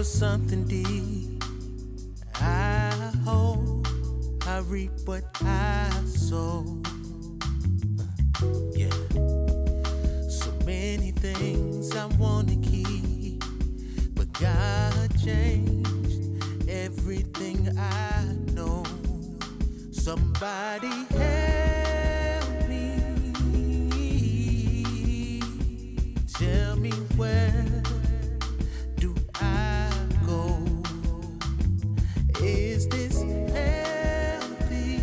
for something deep. I hope I reap what I sow. Yeah. So many things I wanna keep, but God changed everything I know. Somebody help me. Tell me where do I go? Is this healthy?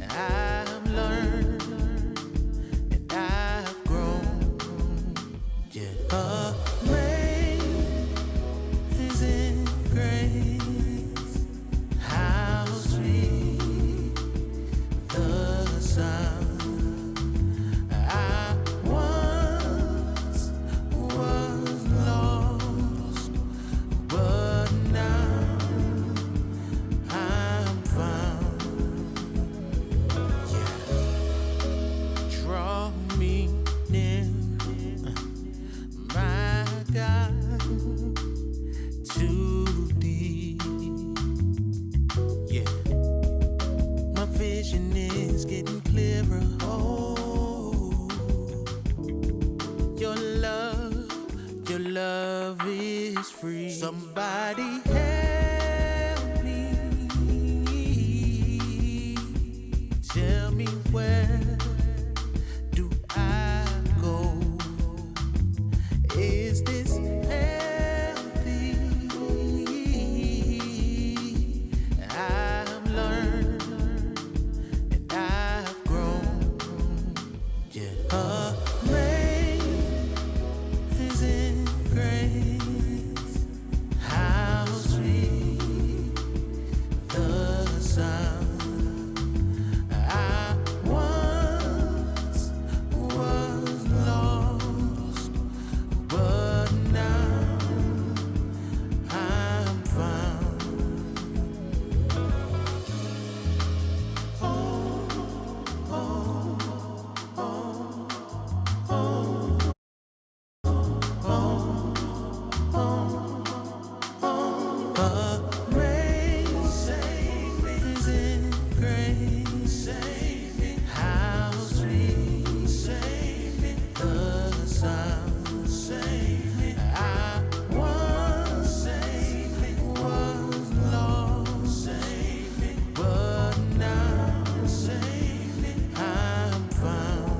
I've learned and I've grown. Yeah, amazing grace. How sweet the sound. I once was lost, but now I'm found. Yeah, draw me near, my God, too deep. Yeah, my vision is getting clearer. Oh, your love is free. Somebody help me. Tell me where do I go? Is this healthy? I've learned and I've grown. Yeah, amazing grace. How sweet the sound. I once was lost, but now I'm found. Amazing grace. How sweet the sound. I once was lost, but now I'm found.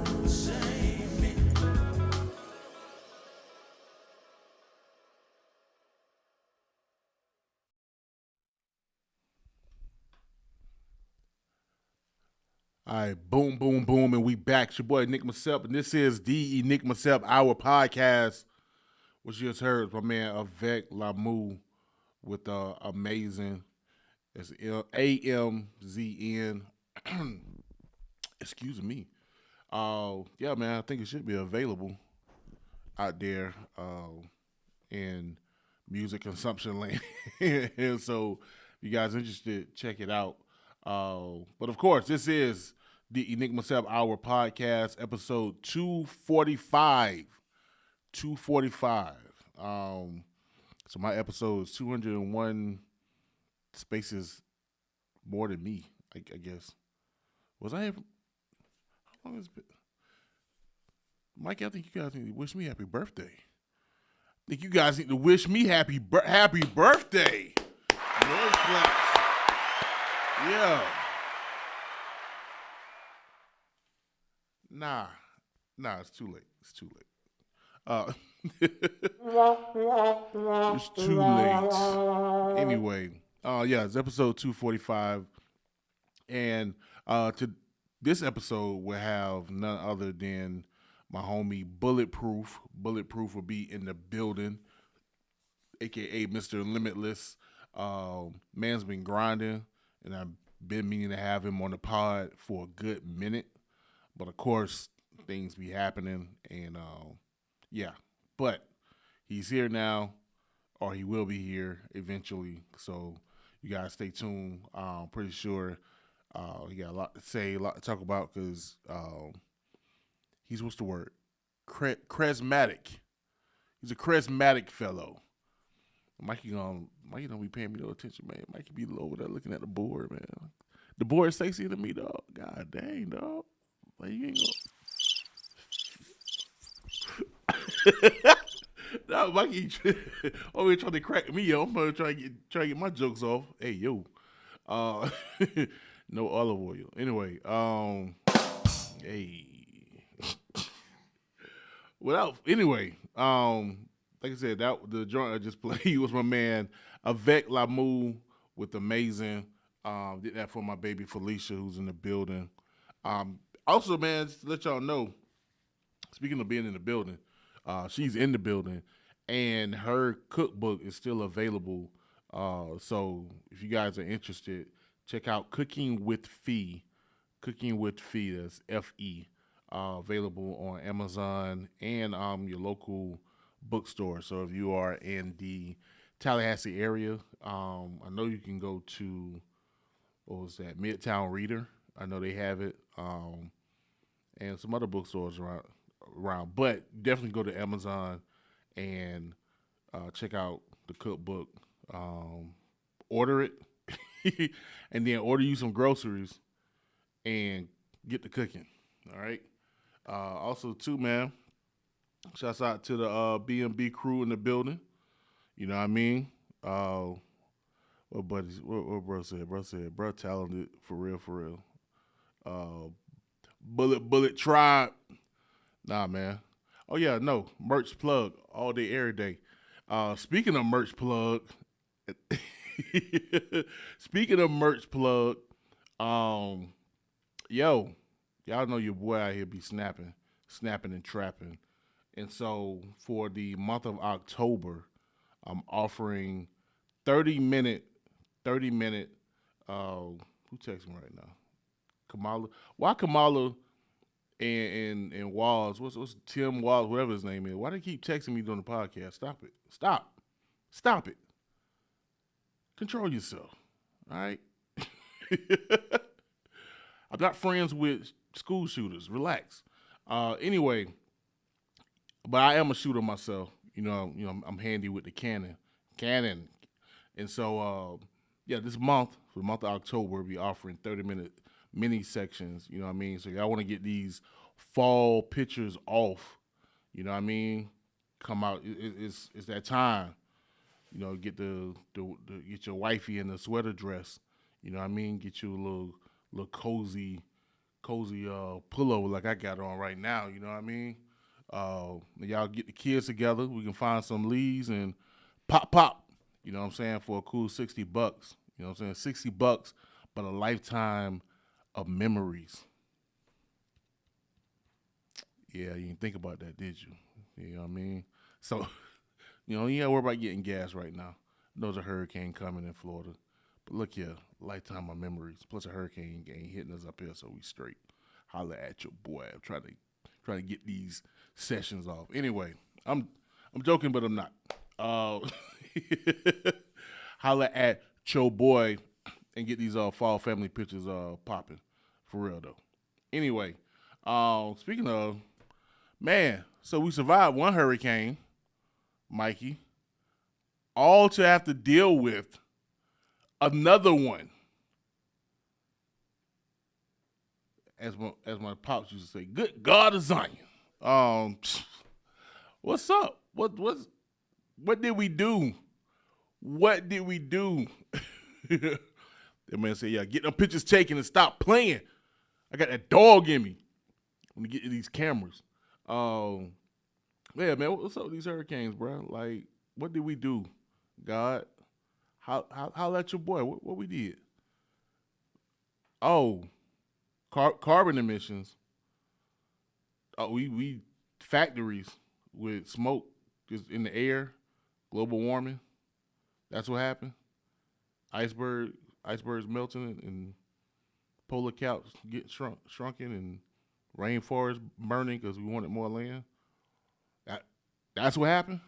All right, boom, boom, boom, and we back. It's your boy Enigma Sept, and this is the Enigma Sept, our podcast, which you just heard my man Avek Lamu with amazing. It's AMZN. Excuse me. Yeah, man, I think it should be available out there in music consumption land. And so, if you guys interested, check it out. But of course, this is the Enigma Sept Hour podcast, episode 245. 245. So my episode is 201 spaces more than me, I guess. Was I ever? How long has it been? Mike, I think you guys need to wish me happy birthday. I think you guys need to wish me happy birthday. Noise claps. Yeah. Nah, it's too late. It's too late. It's too late. Anyway, yeah, it's episode 245. And to this episode will have none other than my homie Bulletproof. Bulletproof will be in the building, aka Mr. Limitless. Man's been grinding, and I've been meaning to have him on the pod for a good minute. But of course, things be happening, and yeah. But he's here now, or he will be here eventually. So you guys stay tuned. I'm pretty sure he got a lot to say, a lot to talk about, because he's, what's the word? Charismatic. He's a charismatic fellow. Mikey don't be paying me no attention, man. Mikey be over there looking at the board, man. The board is sexy to me, dog. God dang, dog. Like, you ain't gonna... No, Mikey always trying to crack me up. I'm gonna try to get my jokes off. Hey, yo. No olive oil. Anyway, hey. Like I said, that the joint I just played was my man Avek Lamu with Amazing. Did that for my baby Felicia, who's in the building. Also, man, just to let y'all know, speaking of being in the building, she's in the building, and her cookbook is still available. So if you guys are interested, check out Cooking with Fee. Cooking with Fee, that's F-E. Available on Amazon and your local bookstore. So if you are in the Tallahassee area, I know you can go to, what was that, Midtown Reader. I know they have it, and some other bookstores around. But definitely go to Amazon and check out the cookbook. Order it, and then order you some groceries and get to cooking. All right. Also, too, man, shouts out to the B&B crew in the building. You know what I mean? What bro said? Bro talented, for real. Bullet Tribe. Nah, man. Oh, yeah, no. Merch plug all day, every day. Speaking of merch plug, yo, y'all know your boy out here be snapping and trapping. And so for the month of October, I'm offering 30-minute, who texting me right now? Kamala. Why Kamala and Walls, what's Tim Walls, whatever his name is, why they keep texting me during the podcast? Stop it. Stop it. Control yourself. All right? I'm not friends with school shooters. Relax. Anyway, but I am a shooter myself. You know, I'm handy with the cannon. And so, this month, for the month of October, we'll be offering 30-minute mini sections. You know what I mean? So y'all want to get these fall pictures off. You know what I mean? Come out. It's that time. You know, get get your wifey in the sweater dress. You know what I mean? Get you a little cozy pullover like I got on right now. You know what I mean? Y'all get the kids together. We can find some leads and pop. You know what I'm saying? For a cool $60. You know what I'm saying? $60, but a lifetime of memories. Yeah, you didn't think about that, did you? You know what I mean? So, you ain't got to worry about getting gas right now. There's a hurricane coming in Florida. But look here, lifetime of memories. Plus a hurricane ain't hitting us up here, so we straight. Holla at your boy. I'm trying to get these sessions off. Anyway, I'm joking, but I'm not. Holla at your boy and get these fall family pictures popping. For real though. Anyway, speaking of, man, so we survived one hurricane, Mikey, all to have to deal with another one. As my pops used to say, good God of Zion. What's up? What did we do? What did we do? That man said, yeah, get them pictures taken and stop playing. I got that dog in me. Let me get to these cameras. Yeah, man, what's up with these hurricanes, bro? Like, what did we do, God? How at your boy? What we did? Oh, carbon emissions. Oh, we factories with smoke just in the air, global warming. That's what happened. Icebergs melting and polar caps getting shrunken and rainforests burning because we wanted more land. That's what happened.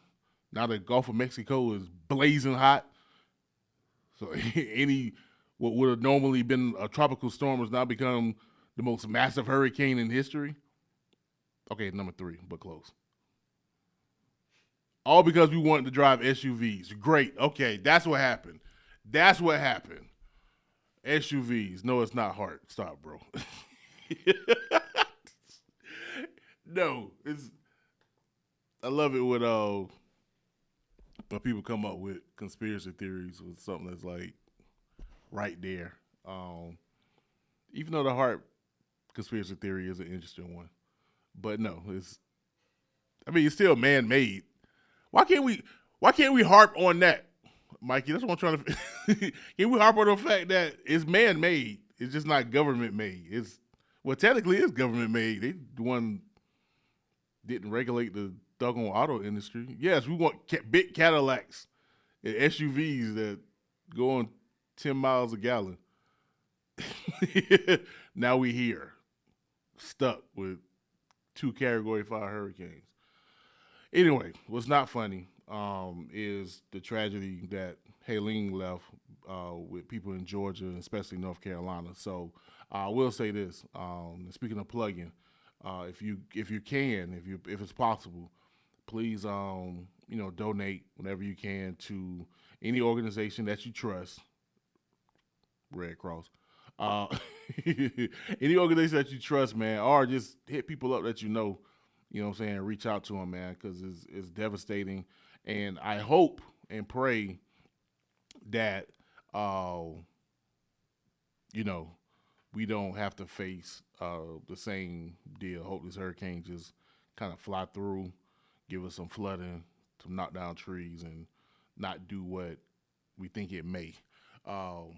Now the Gulf of Mexico is blazing hot. So what would have normally been a tropical storm has now become the most massive hurricane in history. Okay, number 3, but close. All because we wanted to drive SUVs. Great. Okay, that's what happened. That's what happened. SUVs. No, it's not hard. Stop, bro. No, it's. I love it when people come up with conspiracy theories with something that's like right there. Even though the heart conspiracy theory is an interesting one, but no, it's still man-made. Why can't we harp on that, Mikey? That's what I'm trying to. Can we harp on the fact that it's man-made? It's just not government-made. Technically, it's government-made. They the one didn't regulate the doggone auto industry. Yes, we want big Cadillacs and SUVs that go on 10 miles a gallon. Now we here, stuck with 2 Category 5 hurricanes. Anyway, what's not funny is the tragedy that Helene left with people in Georgia, especially North Carolina. So I will say this: speaking of plugging, if it's possible, please donate whenever you can to any organization that you trust. Red Cross. Any organization that you trust, man, or just hit people up that you know what I'm saying, reach out to them, man, because it's devastating. And I hope and pray that, we don't have to face the same deal. Hope this hurricane just kind of fly through, give us some flooding, some knock down trees, and not do what we think it may. And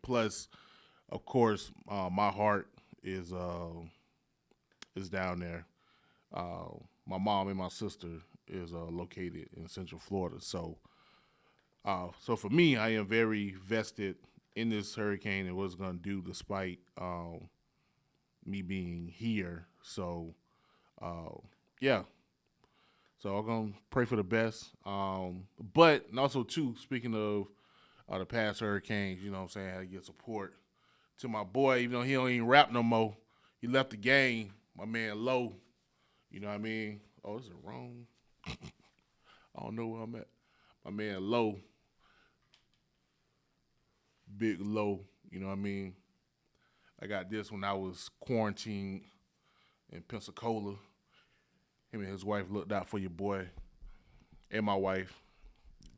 plus, of course, my heart is down there. My mom and my sister is located in Central Florida. So for me, I am very vested in this hurricane and what it's going to do despite me being here. So, yeah. So I'm going to pray for the best. But also, too, speaking of the past hurricanes, you know what I'm saying, I had to get support to my boy, even though he don't even rap no more. He left the game, my man Low. You know what I mean? Oh, this is wrong. I don't know where I'm at. My man Low. Big Low, you know what I mean? I got this when I was quarantined in Pensacola. Him and his wife looked out for your boy and my wife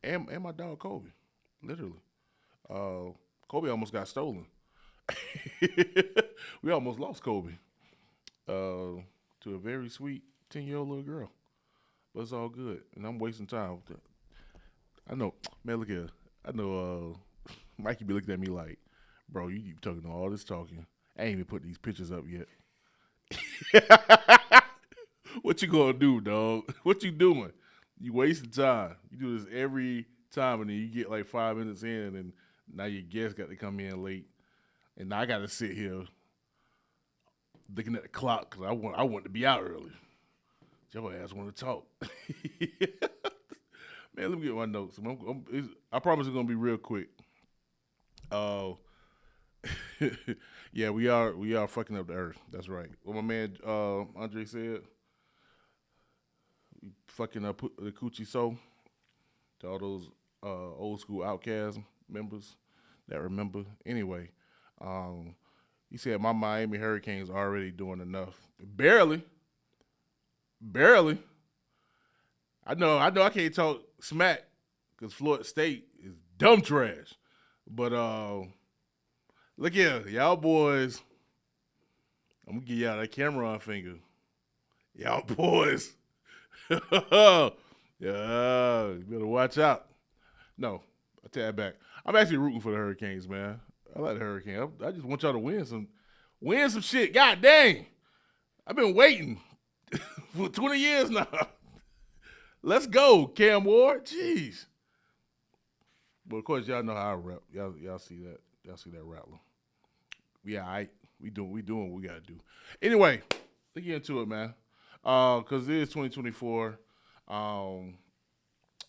and my dog Kobe. Literally. Kobe almost got stolen. We almost lost Kobe to a very sweet 10-year-old little girl. But it's all good. And I'm wasting time with that. I know, man, look here. I know Mikey be looking at me like, bro, you keep talking all this talking. I ain't even put these pictures up yet. What you gonna do, dog? What you doing? You wasting time. You do this every time, and then you get like 5 minutes in, and now your guest got to come in late, and now I got to sit here looking at the clock because I want to be out early. Your ass want to talk. Man, let me get my notes. I promise it's gonna be real quick. Yeah, we are fucking up the earth. That's right. What my man Andre said. Fucking up the coochie soul to all those old school Outcast members that remember. Anyway, he said my Miami Hurricanes are already doing enough. Barely. I know I can't talk smack because Florida State is dumb trash. But look here, y'all boys. I'm gonna give y'all that Cameron finger. Y'all boys. Yeah, you better watch out. No, I take that back. I'm actually rooting for the Hurricanes, man. I like the Hurricanes. I just want y'all to win some shit. God dang. I've been waiting for 20 years now. Let's go, Cam Ward. Jeez. But of course, y'all know how I rap. Y'all see that. Y'all see that rattler. Yeah, we doing what we gotta do. Anyway, let's get into it, man. Cause it is 2024. And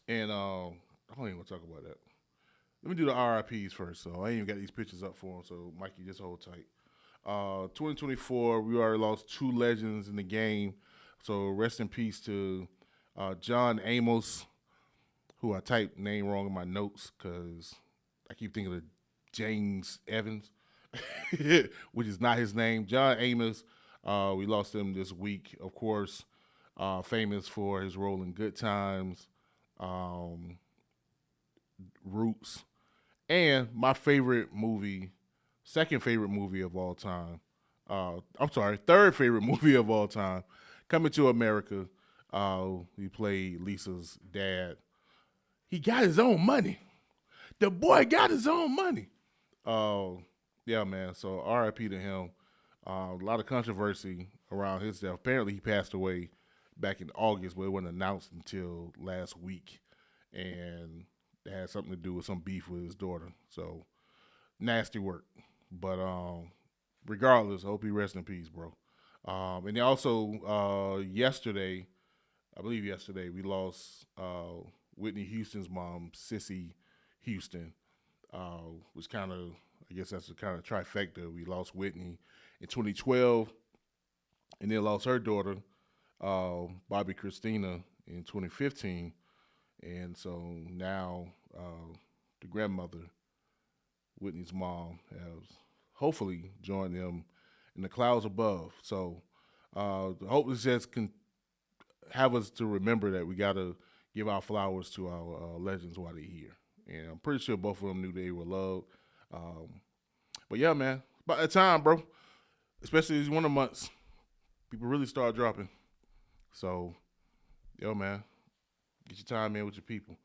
I don't even want to talk about that. Let me do the RIPs first. So I ain't even got these pictures up for them. So Mikey, just hold tight. 2024, we already lost 2 legends in the game. So rest in peace to John Amos, who I typed name wrong in my notes because I keep thinking of James Evans, which is not his name. John Amos, we lost him this week, of course, famous for his role in Good Times, Roots, and my favorite movie, second favorite movie of all time. Third favorite movie of all time, Coming to America. He played Lisa's dad. He got his own money. The boy got his own money. Yeah, man. So R.I.P. to him. A lot of controversy around his death. Apparently, he passed away back in August, but it wasn't announced until last week, and it had something to do with some beef with his daughter. So nasty work. But regardless, I hope he rests in peace, bro. And also yesterday, we lost Whitney Houston's mom, Cissy Houston, which kind of, I guess that's a kind of trifecta. We lost Whitney in 2012, and then lost her daughter, Bobby Christina, in 2015. And so now the grandmother, Whitney's mom, has hopefully joined them in the clouds above. So hope this just can have us to remember that we got to give our flowers to our legends while they're here. And I'm pretty sure both of them knew they were loved. But yeah, man, about that time, bro. Especially these winter months, people really start dropping. So, yo, man, get your time in with your people.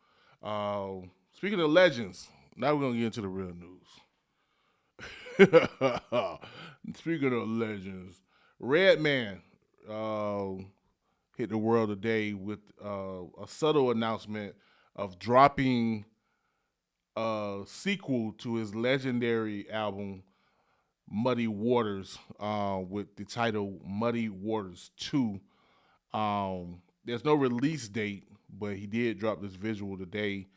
Speaking of legends, now we're going to get into the real news. Speaking of legends, Redman hit the world today with a subtle announcement of dropping a sequel to his legendary album, Muddy Waters, with the title Muddy Waters 2. There's no release date, but he did drop this visual today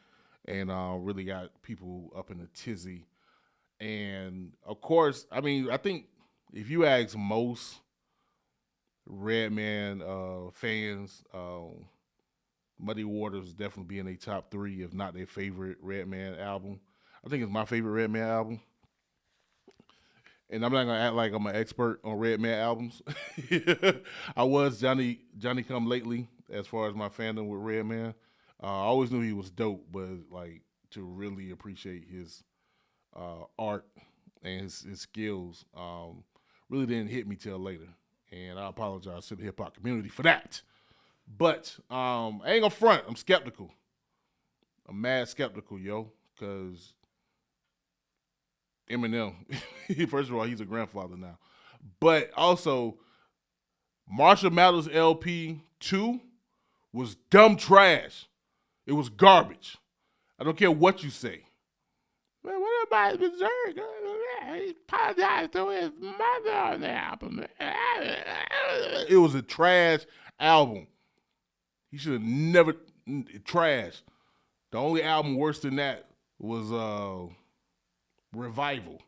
and really got people up in a tizzy. And, of course, I mean, I think if you ask most Redman fans, Muddy Waters definitely be in their top 3, if not their favorite Redman album. I think it's my favorite Redman album. And I'm not gonna act like I'm an expert on Redman albums. I was Johnny Come Lately as far as my fandom with Redman. I always knew he was dope, but like to really appreciate his art and his skills really didn't hit me till later. And I apologize to the hip hop community for that. But I ain't gonna front. I'm skeptical. I'm mad skeptical, yo, because Eminem, first of all, he's a grandfather now. But also, Marshall Mathers LP 2 was dumb trash. It was garbage. I don't care what you say. Man, what about Berserk? He apologized to his mother on the album. It was a trash album. He should have never, trash. The only album worse than that was Revival,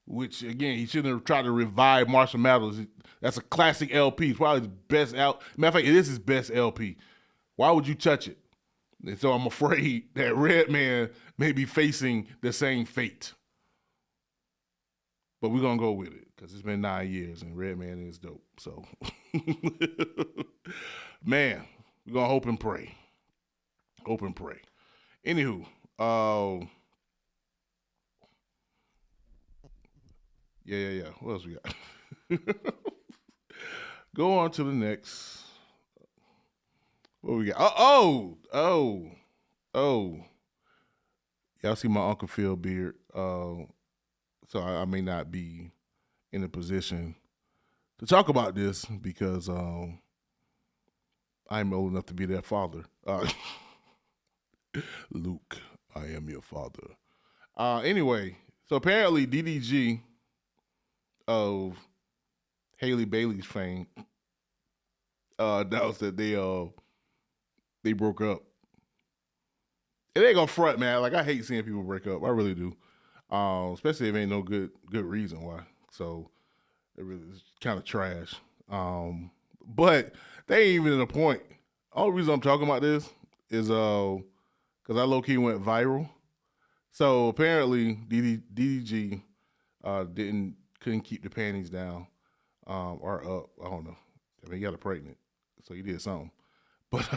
which, again, he shouldn't have tried to revive Marshall Mathers. That's a classic LP. It's probably his best album. Matter of fact, it is his best LP. Why would you touch it? And so I'm afraid that Redman may be facing the same fate. But we're going to go with it because it's been 9 years and Redman is dope. So, man, we're going to hope and pray. Hope and pray. Anywho, yeah. What else we got? Go on to the next. What we got? Oh. Y'all see my Uncle Phil beard. So I may not be in a position to talk about this because I'm old enough to be their father. Luke, I am your father. Anyway, so apparently DDG of Haley Bailey's fame announced that they broke up. It ain't gonna front, man. Like, I hate seeing people break up. I really do. Especially if ain't no good reason why. So it really is kind of trash. But they ain't even at a point Only reason I'm talking about this is because I low key went viral. So apparently DDG couldn't keep the panties down or up. I don't know. I mean, he got her pregnant, so he did something. But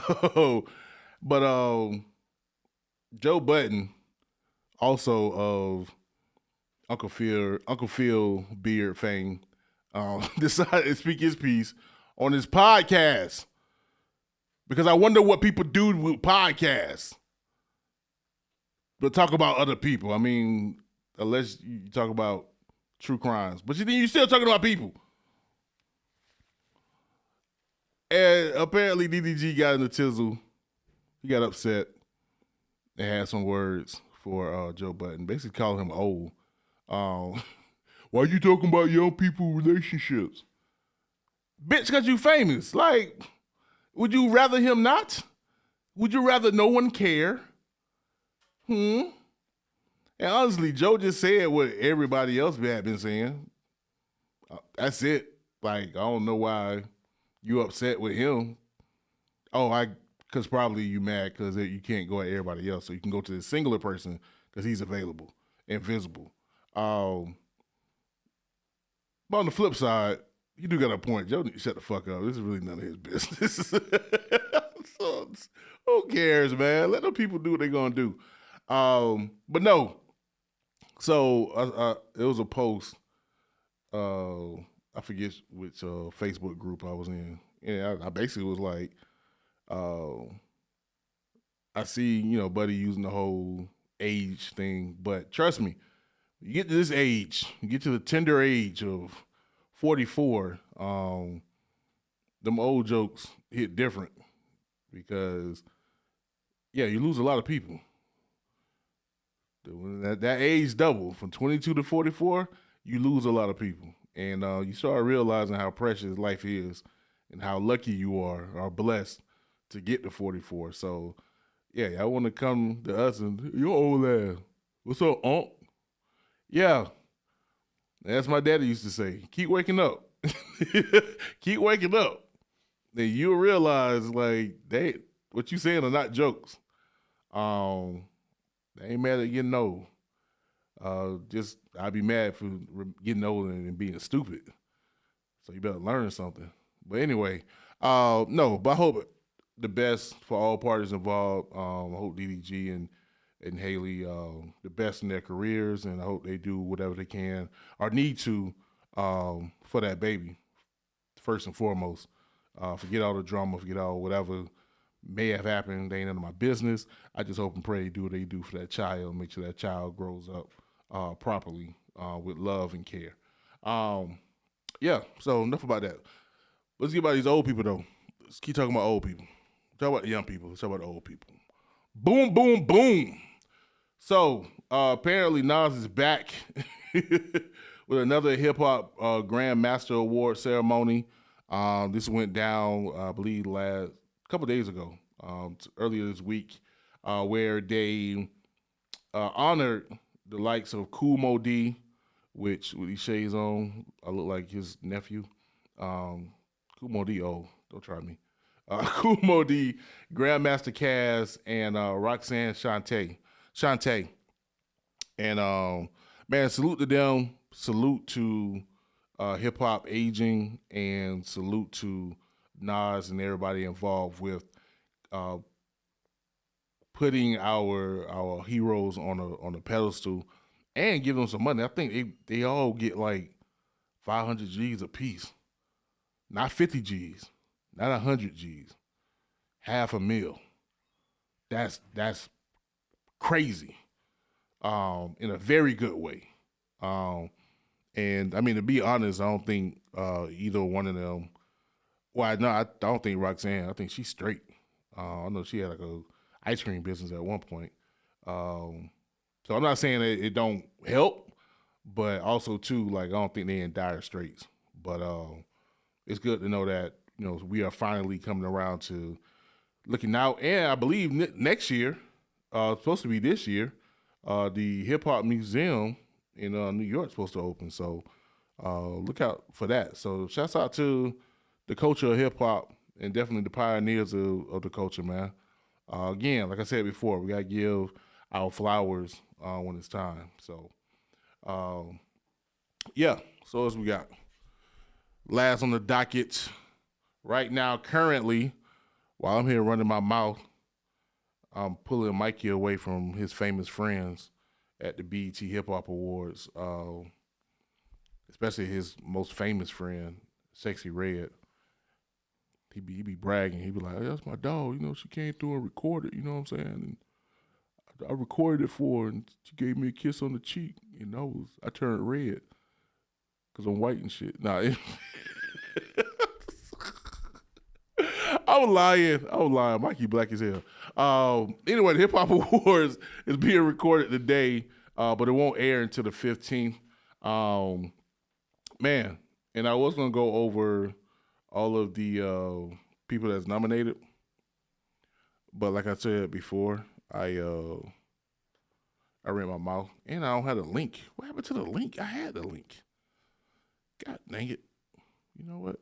Joe Budden, also of Uncle Phil Beard fame, decided to speak his piece on his podcast. Because I wonder what people do with podcasts. But talk about other people. I mean, unless you talk about true crimes. But you're still talking about people. And apparently DDG got in the tizzle. He got upset and had some words for Joe Budden. Basically calling him old. Why you talking about young people relationships? Bitch, because you famous. Like, would you rather him not? Would you rather no one care? And honestly, Joe just said what everybody else had been saying. That's it. Like, I don't know why you upset with him. Because probably you mad because you can't go at everybody else. So you can go to the singular person because he's available and visible. But on the flip side, you do got a point. Joe need to shut the fuck up. This is really none of his business. So, who cares, man? Let them people do what they're going to do. But no. So it was a post. I forget which Facebook group I was in. And I basically was like, I see, Buddy using the whole age thing. But trust me, you get to this age, you get to the tender age of 44, them old jokes hit different because, you lose a lot of people. That age double from 22 to 44, you lose a lot of people. And you start realizing how precious life is and how lucky you are blessed to get to 44. So, I want to come to us and, you're old ass. What's up, Unc? Yeah. That's my daddy used to say. Keep waking up. Keep waking up. Then you'll realize, like, what you saying are not jokes. They ain't mad at getting old. Just I'd be mad for getting old and being stupid. So you better learn something. But anyway, no, but I hope the best for all parties involved. I hope DDG and Haley the best in their careers, and I hope they do whatever they can or need to for that baby, first and foremost. Forget all the drama, forget all whatever may have happened. They ain't none of my business. I just hope and pray they do what they do for that child, make sure that child grows up properly with love and care. So enough about that. Let's get about these old people, though. Let's keep talking about old people. Talk about the young people. Let's talk about the old people. Boom, boom, boom. So apparently Nas is back with another hip-hop Grand Master Award ceremony. This went down, I believe, a couple days ago, earlier this week, where they honored the likes of Kool Moe Dee, which with these shades on, I look like his nephew. Kool Moe Dee, don't try me. Kool Moe Dee, Grandmaster Caz, and Roxanne Shante. And man, salute to them. Salute to hip hop aging, and salute to Nas and everybody involved with putting our heroes on a pedestal and give them some money. I think they all get like 500 G's a piece, not 50 G's, not 100 G's, $500,000. That's crazy, in a very good way. And I mean, to be honest, I don't think either one of them. Well, no, I don't think Roxanne. I think she's straight. I know she had like a ice cream business at one point. So I'm not saying that it don't help, but also too, like, I don't think they're in dire straits. But it's good to know that we are finally coming around to looking out. And I believe next year, supposed to be this year, the Hip Hop Museum in New York is supposed to open. So look out for that. So shouts out to the culture of hip hop and definitely the pioneers of the culture, man. Again, like I said before, we got to give our flowers when it's time. So, yeah, so as we got. Last on the docket right now, currently, while I'm here running my mouth, I'm pulling Mikey away from his famous friends at the BET Hip Hop Awards, especially his most famous friend, Sexy Red. He be bragging. He be like, hey, that's my dog. You know, she came through and recorded, you know what I'm saying? And I recorded it for her, and she gave me a kiss on the cheek, and I turned red because I'm white and shit. Nah, I was lying. Mikey black as hell. Anyway, the Hip Hop Awards is being recorded today, but it won't air until the 15th. Man, and I was going to go over all of the people that's nominated. But like I said before, I ran my mouth, and I don't have a link. What happened to the link? I had the link. God dang it. You know what?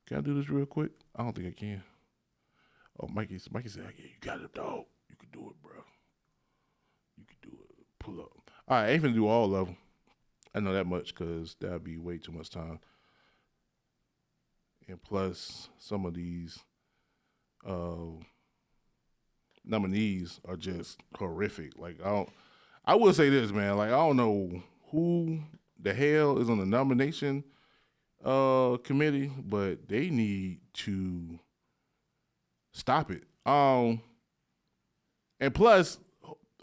Can I do this real quick? I don't think I can. Oh, Mikey said, yeah, you got it, dog. You can do it, bro. You can do it. Pull up. All right, I ain't finna do all of them. I know that much because that would be way too much time. And plus, some of these nominees are just horrific. Like, I will say this, man. Like, I don't know who the hell is on the nomination committee, but they need to stop it. And plus,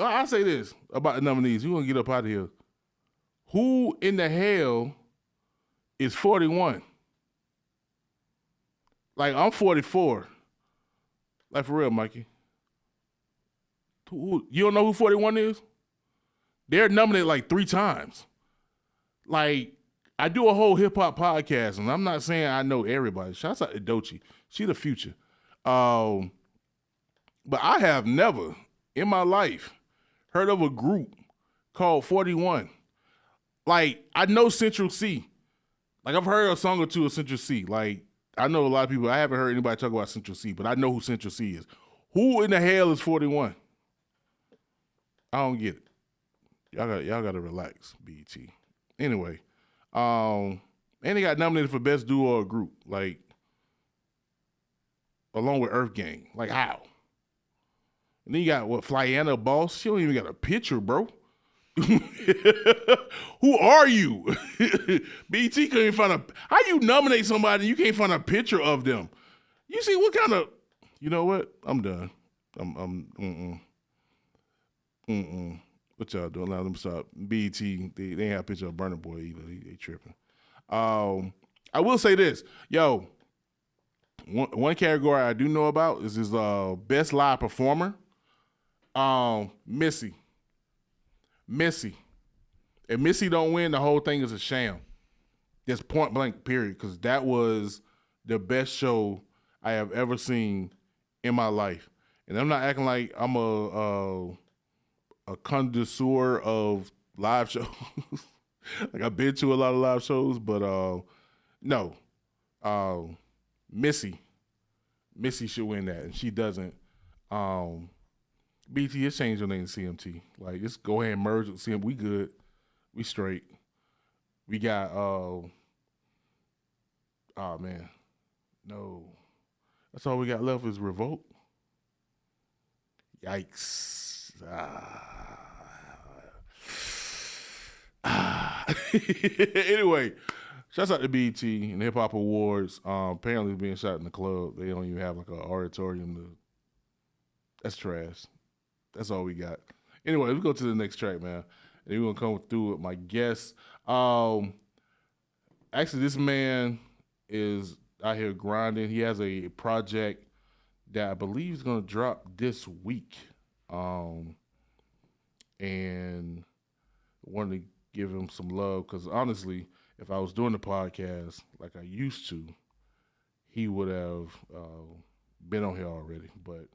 I'll say this about the nominees. We're gonna get up out of here. Who in the hell is 41? Like, I'm 44. Like, for real, Mikey. You don't know who 41 is? They're nominated like 3 times. Like, I do a whole hip-hop podcast, and I'm not saying I know everybody. Shouts out to Doechii. She the future. But I have never in my life heard of a group called 41. Like, I know Central C. Like, I've heard a song or two of Central C. Like, I know a lot of people. I haven't heard anybody talk about Central C, but I know who Central C is. Who in the hell is 41? I don't get it. Y'all gotta relax, BET. Anyway, and they got nominated for Best Duo or Group, like, along with Earth Gang. Like, how? And then you got, Flyana Boss? She don't even got a picture, bro. Who are you? BET couldn't even find how you nominate somebody and you can't find a picture of them? You see what kind of, you know what? I'm done. What y'all doing? Let them stop. BET, they ain't have a picture of Burna Boy either. They tripping. I will say this. Yo, one category I do know about is this Best Live Performer. Missy. If Missy don't win, the whole thing is a sham. Just point blank, period. Because that was the best show I have ever seen in my life. And I'm not acting like I'm a connoisseur of live shows. Like, I've been to a lot of live shows, but no. Missy should win that, and she doesn't. BT, just change your name to CMT. Like, just go ahead and merge with CMT. We good. We straight. We got, oh, man. No. That's all we got left is Revolt. Yikes. Anyway, shouts out to BET and Hip Hop Awards. Apparently it's being shot in the club. They don't even have like an auditorium. That's trash. That's all we got. Anyway, let's go to the next track, man. And we're going to come through with my guest. Actually, this man is out here grinding. He has a project that I believe is going to drop this week. And wanted to give him some love because, honestly, if I was doing the podcast like I used to, he would have been on here already. But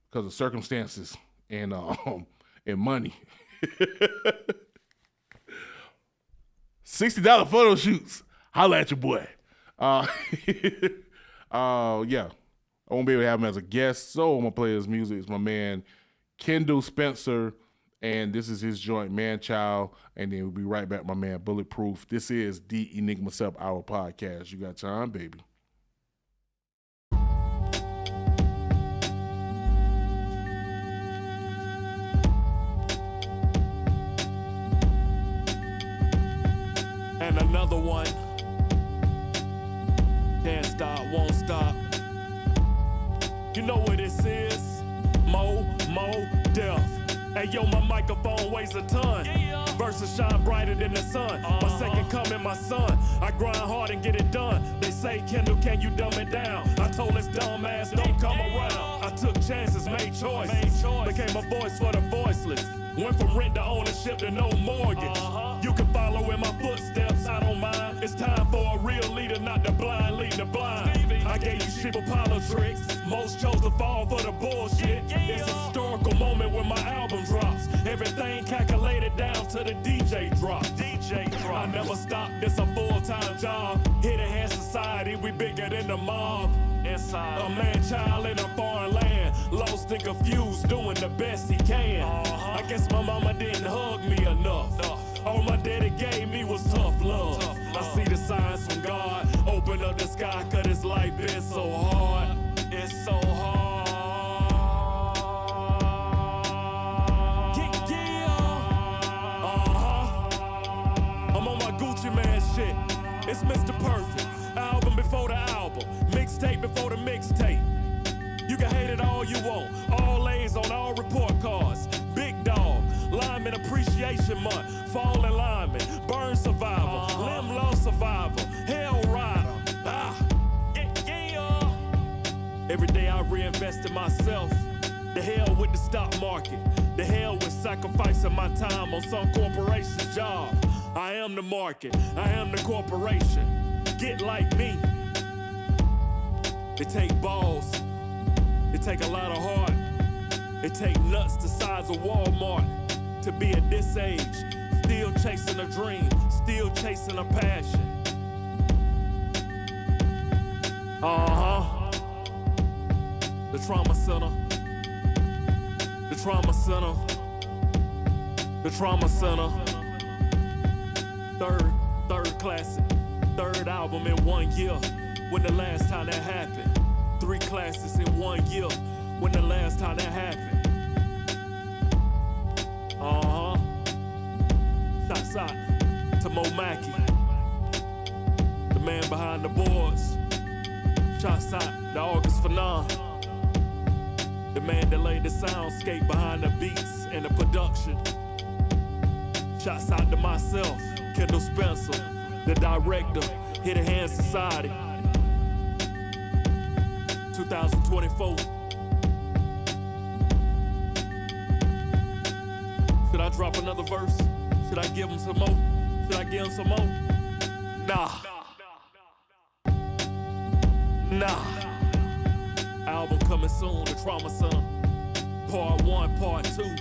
because of circumstances and money. $60 photo shoots. Holla at your boy. Yeah, I won't be able to have him as a guest, so I'm gonna play his music. It's my man Kendall Spencer, and this is his joint, Man Child. And then we'll be right back, my man Bulletproof. This is the Enigma Sept Hour podcast. You got time, baby. And another one. Can't stop, won't stop. You know what this is? Mo, Def. Hey yo, my microphone weighs a ton. Verses shine brighter than the sun. My second coming, my son. I grind hard and get it done. They say, Kendall, can you dumb it down? I told this dumb ass, don't come around. I took chances, made choices. Became a voice for the voiceless. Went from rent to ownership to no mortgage. You can follow in my footsteps, I don't mind. It's time for a real leader, not the blind leading the blind. I gave you sheep Apollo tricks. Most chose to fall for the bullshit. It's a historical moment when my album drops. Everything calculated down to the DJ drop. I never stopped, this a full-time job. Hit a hand society, we bigger than the mob. Inside. A man child in a foreign land, lost and confused, doing the best he can. I guess my mama didn't hug me enough. All my daddy gave me was tough love. I see the signs from God. Open up the sky, cause this life is so hard. It's so hard. I'm on my Gucci Man shit. It's Mr. Perfect. Album before the album. Mixtape before the mixtape. You can hate it all you want. All A's on all report cards. Big dog. Lineman Appreciation Month. Fallen lineman. Burn survivor. Limb loss survivor. Hell rider. Every day I reinvest in myself. The hell with the stock market. The hell with sacrificing my time on some corporation's job. I am the market. I am the corporation. Get like me. It take balls. It take a lot of heart. It take nuts the size of Walmart to be at this age, still chasing a dream, still chasing a passion. The trauma center. The trauma center. The trauma center. Third classic. Third album in 1 year. When the last time that happened? 3 classes in 1 year. When the last time that happened? Shots out to Mo Mackey, the man behind the boards. Shots out to August Fanon, the man that laid the soundscape behind the beats and the production. Shots out to myself, Kendall Spencer, the director, Hit a Hand Society, 2024. Should I drop another verse? Should I give him some more? Should I give him some more? Nah. Album coming soon, The Trauma Center. Part 1, Part 2.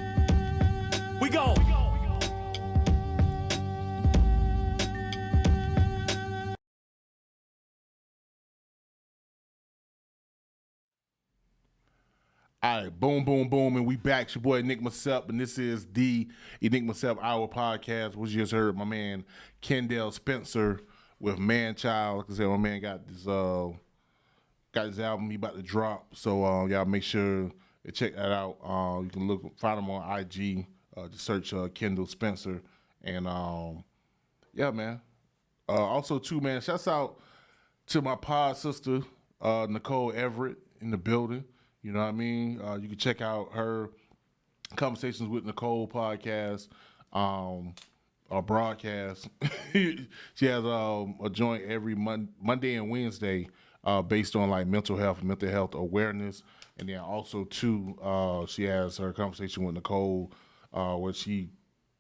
We go. All right, boom, boom, boom, and we back. It's your boy Enigma Sept, and this is the Enigma Sept Hour podcast. What you just heard, my man Kendall Spencer with Man Child. Like I said, my man got this album he about to drop. So y'all make sure to check that out. You can find him on IG. Just search Kendall Spencer, and yeah, man. Also, too, man. Shouts out to my pod sister Nicole Everett in the building. You know what I mean? You can check out her Conversations with Nicole podcast, or broadcast. She has a joint every Monday and Wednesday based on like mental health awareness. And then also, too, she has her Conversation with Nicole where she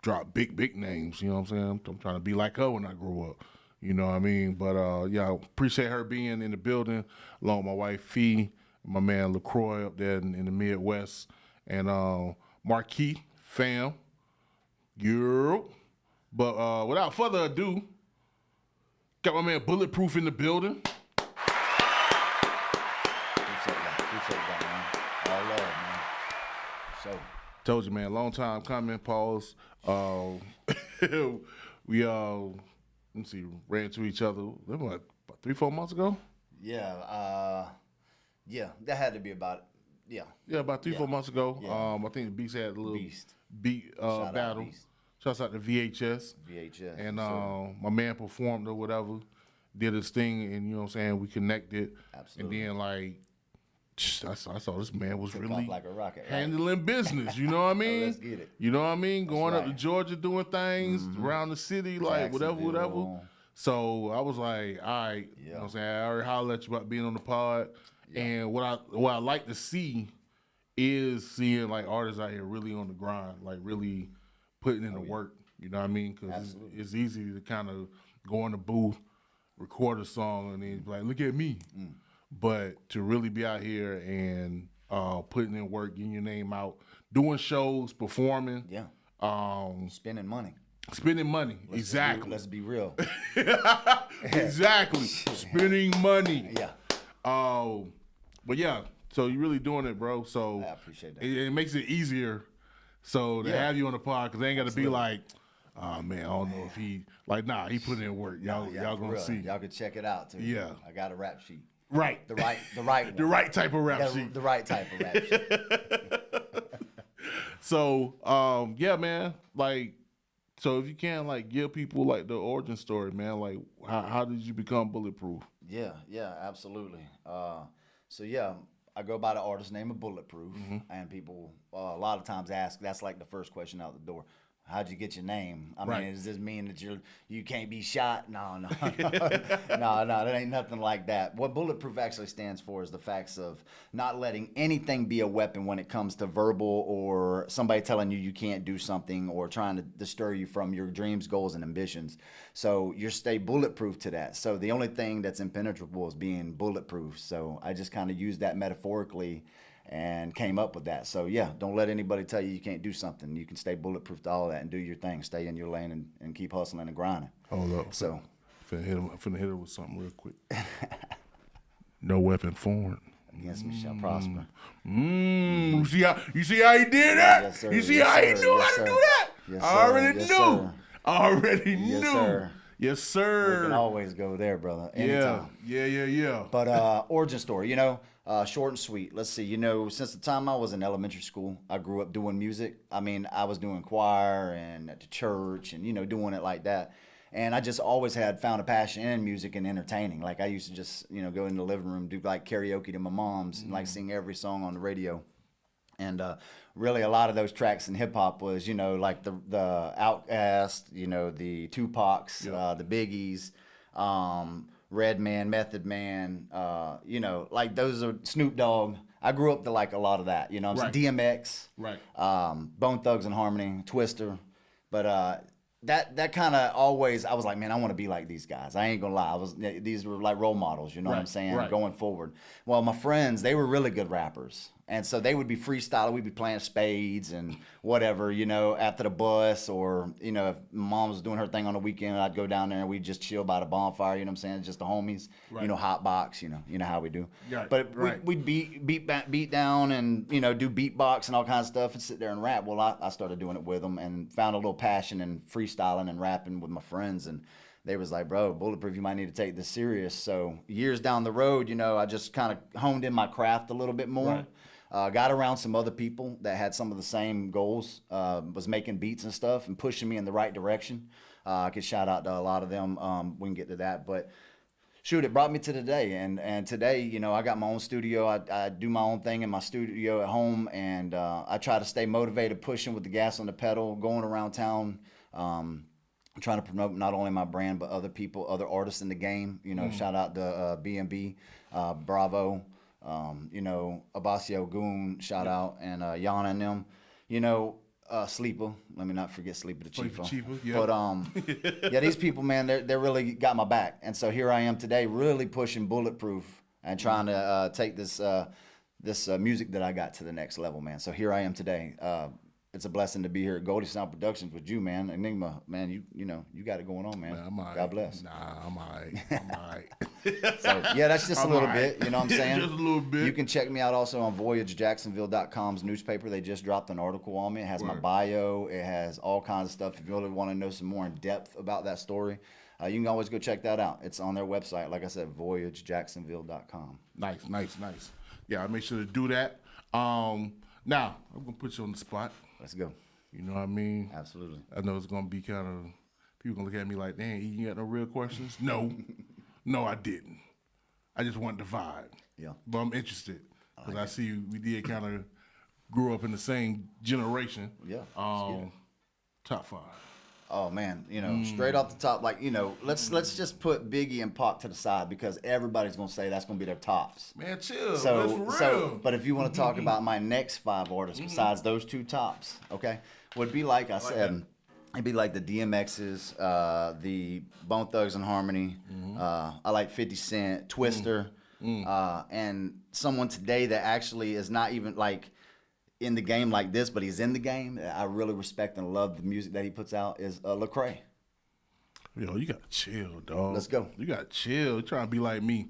dropped big names. You know what I'm saying? I'm trying to be like her when I grow up. You know what I mean? But, yeah, appreciate her being in the building along with my wife, Fee. My man LaCroix up there in the Midwest, and Marquis fam, girl. But without further ado, got my man Bulletproof in the building. So Told you, man, long time coming. Pause. We let's see, ran into each other. What, about 3-4 months ago? yeah, that had to be about yeah. Yeah, about 3-4 months ago. Yeah. I think the Beast had a little Beast. beat Shout out battle. Beast. Shouts out to VHS. VHS. And so, my man performed or whatever, did his thing, and you know what I'm saying, we connected. Absolutely. And then like I saw this man was took really off like a rocket, right? handling business. You know what I mean? Let's get it. You know what I mean? Going up to right. Georgia doing things around the city, like whatever. Jacksonville. So I was like, all right, you know what I'm saying? I already hollered at you about being on the pod. And what I like to see is seeing like artists out here really on the grind, like really putting in the work. You know what I mean? Because it's easy to kind of go in the booth, record a song, and then be like, look at me. But to really be out here and putting in work, getting your name out, doing shows, performing. Yeah. Spending money. Spending money. Exactly. Let's be real. Exactly. Spending money. Yeah. But yeah, so you're really doing it, bro. So I appreciate that. It makes it easier. So to have you on the pod, because they ain't got to be like, oh man, I don't know if he like. Nah, he put in work. Y'all for gonna real. see. Y'all can check it out too. Yeah. I got a rap sheet. Right. The right one. The right type of rap sheet. The right type of rap sheet. So yeah, man. Like, so if you can like give people like the origin story, man. Like, how did you become Bulletproof? Yeah, absolutely. So yeah, I go by the artist name of Bulletproof, and people a lot of times ask. That's like the first question out the door. How'd you get your name? I mean, does this mean that you can't be shot? No, no, that ain't nothing like that. What Bulletproof actually stands for is the facts of not letting anything be a weapon when it comes to verbal or somebody telling you can't do something or trying to disturb you from your dreams, goals, and ambitions. So you stay bulletproof to that. So the only thing that's impenetrable is being bulletproof. So I just kind of used that metaphorically and came up with that. So yeah, don't let anybody tell you can't do something. You can stay bulletproof to all that and do your thing. Stay in your lane and keep hustling and grinding. Hold up. So finna hit her with something real quick. No weapon formed against me shall prosper. You see how he did that? Yes, sir. You see Yes, how he sir. knew Yes, how to sir. do that? Yes, I sir. already Yes, knew. sir. I already Yes, knew. sir. Yes, sir. We can always go there, brother. Anytime. Yeah. But origin story, short and sweet. Let's see, since the time I was in elementary school, I grew up doing music. I mean, I was doing choir and at the church and, doing it like that. And I just always found a passion in music and entertaining. Like I used to just, go in the living room, do like karaoke to my mom's and like sing every song on the radio. And really a lot of those tracks in hip hop was, like the Outkast, the Tupacs, the Biggies, Redman, Method Man, like those are Snoop Dogg. I grew up to like a lot of that, Right. DMX, Right. Bone Thugs and Harmony, Twister. But that kind of always, I was like, man, I want to be like these guys. I ain't gonna lie. These were like role models, you know what I'm saying? Right. Going forward. Well, my friends, they were really good rappers. And so they would be freestyling. We'd be playing spades and whatever, after the bus or, if mom was doing her thing on the weekend, I'd go down there and we'd just chill by the bonfire, you know what I'm saying? Just the homies, Right. Hot box, you know how we do. Right. But Right. we'd beat down and, do beatbox and all kinds of stuff and sit there and rap. Well, I started doing it with them and found a little passion in freestyling and rapping with my friends. And they was like, bro, Bulletproof, you might need to take this serious. So years down the road, I just kind of honed in my craft a little bit more. Right. Got around some other people that had some of the same goals, was making beats and stuff and pushing me in the right direction. I could shout out to a lot of them. We can get to that. But shoot, it brought me to today. And today, I got my own studio. I do my own thing in my studio at home. And I try to stay motivated, pushing with the gas on the pedal, going around town, trying to promote not only my brand, but other people, other artists in the game. Shout out to B&B, Bravo. Abasio Goon, shout out, and Yana and them, Sleeper. Let me not forget Sleeper the Chiefo. Yeah. But these people, man, they really got my back, and so here I am today, really pushing Bulletproof and trying to take this music that I got to the next level, man. So here I am today. It's a blessing to be here at Goldie Sound Productions with you, man. Enigma, man, you got it going on, man. I'm all right. God bless. Nah, I'm all right. So yeah, that's just a little right. bit. You know what I'm saying? Just a little bit. You can check me out also on VoyageJacksonville.com's newspaper. They just dropped an article on me. It has my bio. It has all kinds of stuff. If you really want to know some more in depth about that story, you can always go check that out. It's on their website. Like I said, VoyageJacksonville.com. Nice. Yeah, I make sure to do that. Now I'm gonna put you on the spot. Let's go. You know what I mean? Absolutely. I know it's gonna be kind of people gonna look at me like, "Dang, you got no real questions?" No, I didn't. I just want the vibe. Yeah. But I'm interested because I see we did kind of grew up in the same generation. Yeah. Top 5. Oh man, straight off the top, like let's just put Biggie and Pac to the side because everybody's gonna say that's gonna be their tops. Man, chill. So, that's for real. but if you want to talk about my next 5 artists besides those 2 tops, okay, would be like I said, it'd be like the DMXs, the Bone Thugs and Harmony. I like 50 Cent, Twister, and someone today that actually is not even like in the game like this, but he's in the game. I really respect and love the music that he puts out is Lecrae. Yo, you gotta chill, dog. Let's go. You gotta chill. You trying to be like me.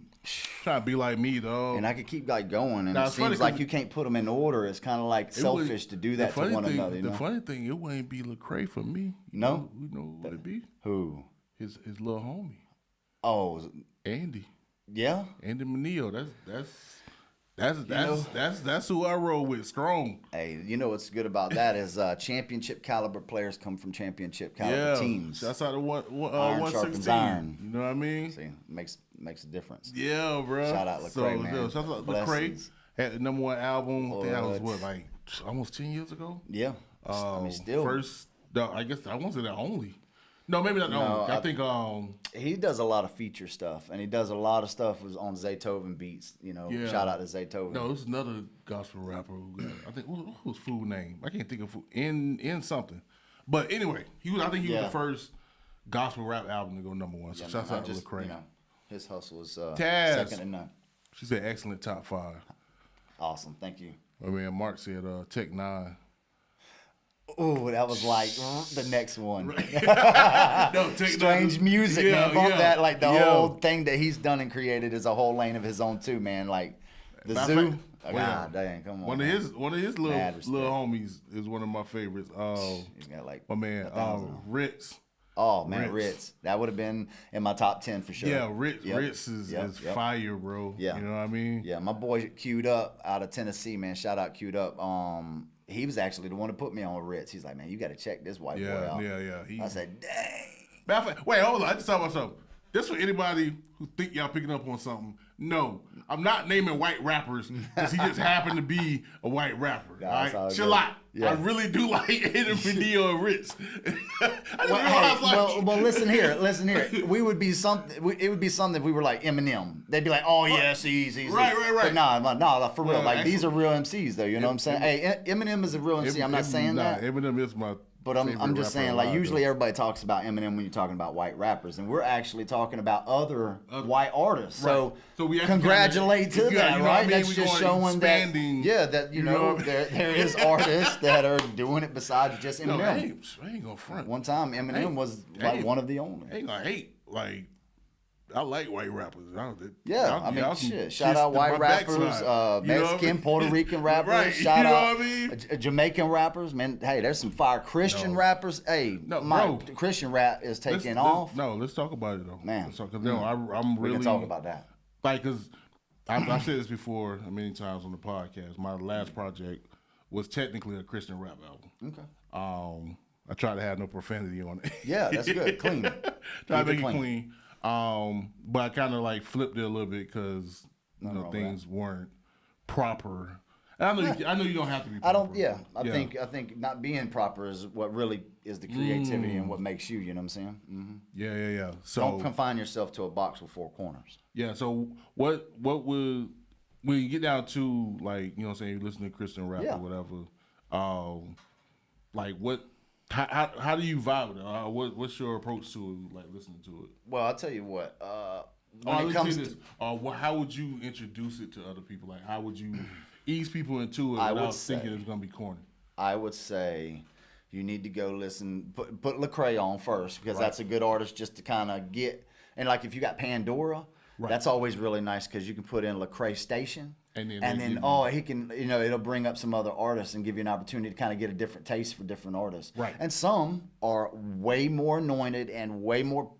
Trying to be like me, dog. And I could keep like going, and Now, it it's funny seems like you can't put them in order. It's kind of like selfish to do that to one another. You know? The funny thing, it wouldn't be Lecrae for me. No? You know what it'd be? Who? His little homie, Oh, Andy. yeah. Andy Manillo. That's who I roll with. Strong. Hey, you know what's good about that is championship caliber players come from championship caliber teams. That's how the Iron 116. sharpens iron. You know what I mean? See, makes a difference. Yeah, bro. Shout out Lecrae, man. Shout out Lecrae. Blessings. Had the #1 album. I think that was What? like almost 10 years ago. Yeah. I mean, still. First, I guess I won't say the only. No, maybe not the No, only. I think he does a lot of feature stuff, and he does a lot of stuff on Zaytoven beats. Yeah. Shout out to Zaytoven. no, it's another gospel rapper who got, I think what was full name? I can't think of in something. But anyway, I think he was the first gospel rap album to go #1. So shout out to Lecrae. His hustle is Taz. second to none. She said excellent top 5. Awesome, thank you. I mean, Mark said Tech 9. Oh, that was like the next one. No, Tech Strange 9. music, man. Bump that, like the yeah. whole thing that he's done and created is a whole lane of his own too, man. Like the Matter zoo. of fact, God dang, come on. One of his little Mad respect. homies is one of my favorites. He's got like My man, 1,000. Ritz. Oh man, Ritz. Ritz. That would have been in my top 10 for sure. Yeah, Ritz Yep. is Yep. fire, bro. Yeah. You know what I mean? Yeah, my boy Queued Up out of Tennessee, man. Shout out Queued Up. He was actually the one to put me on Ritz. He's like, man, you got to check this white boy out. Yeah. I said, dang. Matter of fact, wait, hold on. I just talk about something. This for anybody who think y'all picking up on something. No, I'm not naming white rappers because he just happened to be a white rapper. Nah, all that's all right, good. chill out. Yeah. I really do like Eddie Manillo and Ritz. Well, listen here. We would be something. It would be something if we were like Eminem. They'd be like, "Oh yes, easy." Right. But nah, for real. Well, Like actually, these are real MCs, though. You know what I'm saying? Hey, Eminem is a real MC. I'm not saying that. Eminem is my. But I'm favorite just rapper saying, like, alive, usually though. everybody talks about Eminem when you're talking about white rappers, and we're actually talking about other white artists. So, So we actually congratulate kinda- to yeah, that, you know right? what I mean? That's We just going showing expanding, that you know? there is artists that are doing it besides just Eminem. No, I ain't gonna front. One time, Eminem was like one of the only. I ain't gonna hate. Like, I like white rappers. Yeah, I mean, shit. Shout out white rappers, Mexican, Puerto Rican rappers. Right, Shout you know out what I mean? Jamaican rappers. Man, hey, there's some fire Christian rappers. Hey, bro. Christian rap is taking off. Let's talk about it though. Man. Let's talk, 'cause, I'm We really can talk about that. like, cause I've said this before many times on the podcast. My last project was technically a Christian rap album. Okay. I tried to have no profanity on it. Yeah, that's good. Clean. Try to make it clean. But I kind of like flipped it a little bit because things weren't proper. And I know you don't have to be proper. I don't. Yeah, I think not being proper is what really is the creativity and what makes you. You know what I'm saying? Mm-hmm. Yeah. So Don't confine yourself to a box with 4 corners. yeah. So what would when you get down to, like, you know what I'm saying, you listen to Christian rap or whatever, like what? How do you vibe with it? What's your approach to like listening to it? Well, I'll tell you what. When it comes to how would you introduce it to other people? Like, how would you ease people into it without thinking it's gonna be corny? I would say you need to go listen. Put Lecrae on first because that's a good artist just to kind of get. And like if you got Pandora, That's always really nice because you can put in Lecrae Station. And then he can, it'll bring up some other artists and give you an opportunity to kind of get a different taste for different artists. Right. And some are way more anointed and way more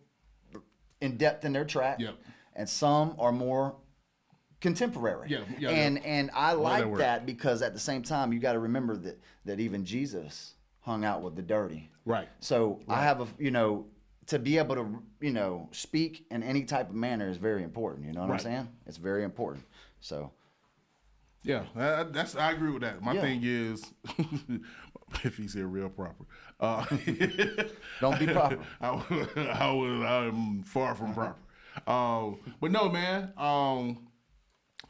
in depth in their track. Yep. And some are more contemporary. And I like that because at the same time, you got to remember that even Jesus hung out with the dirty. Right. So I have to be able to, speak in any type of manner is very important. You know what I'm saying? It's very important. So. Yeah, I agree with that. My thing is, if he said real proper, don't be proper. I'm far from proper. But no, man.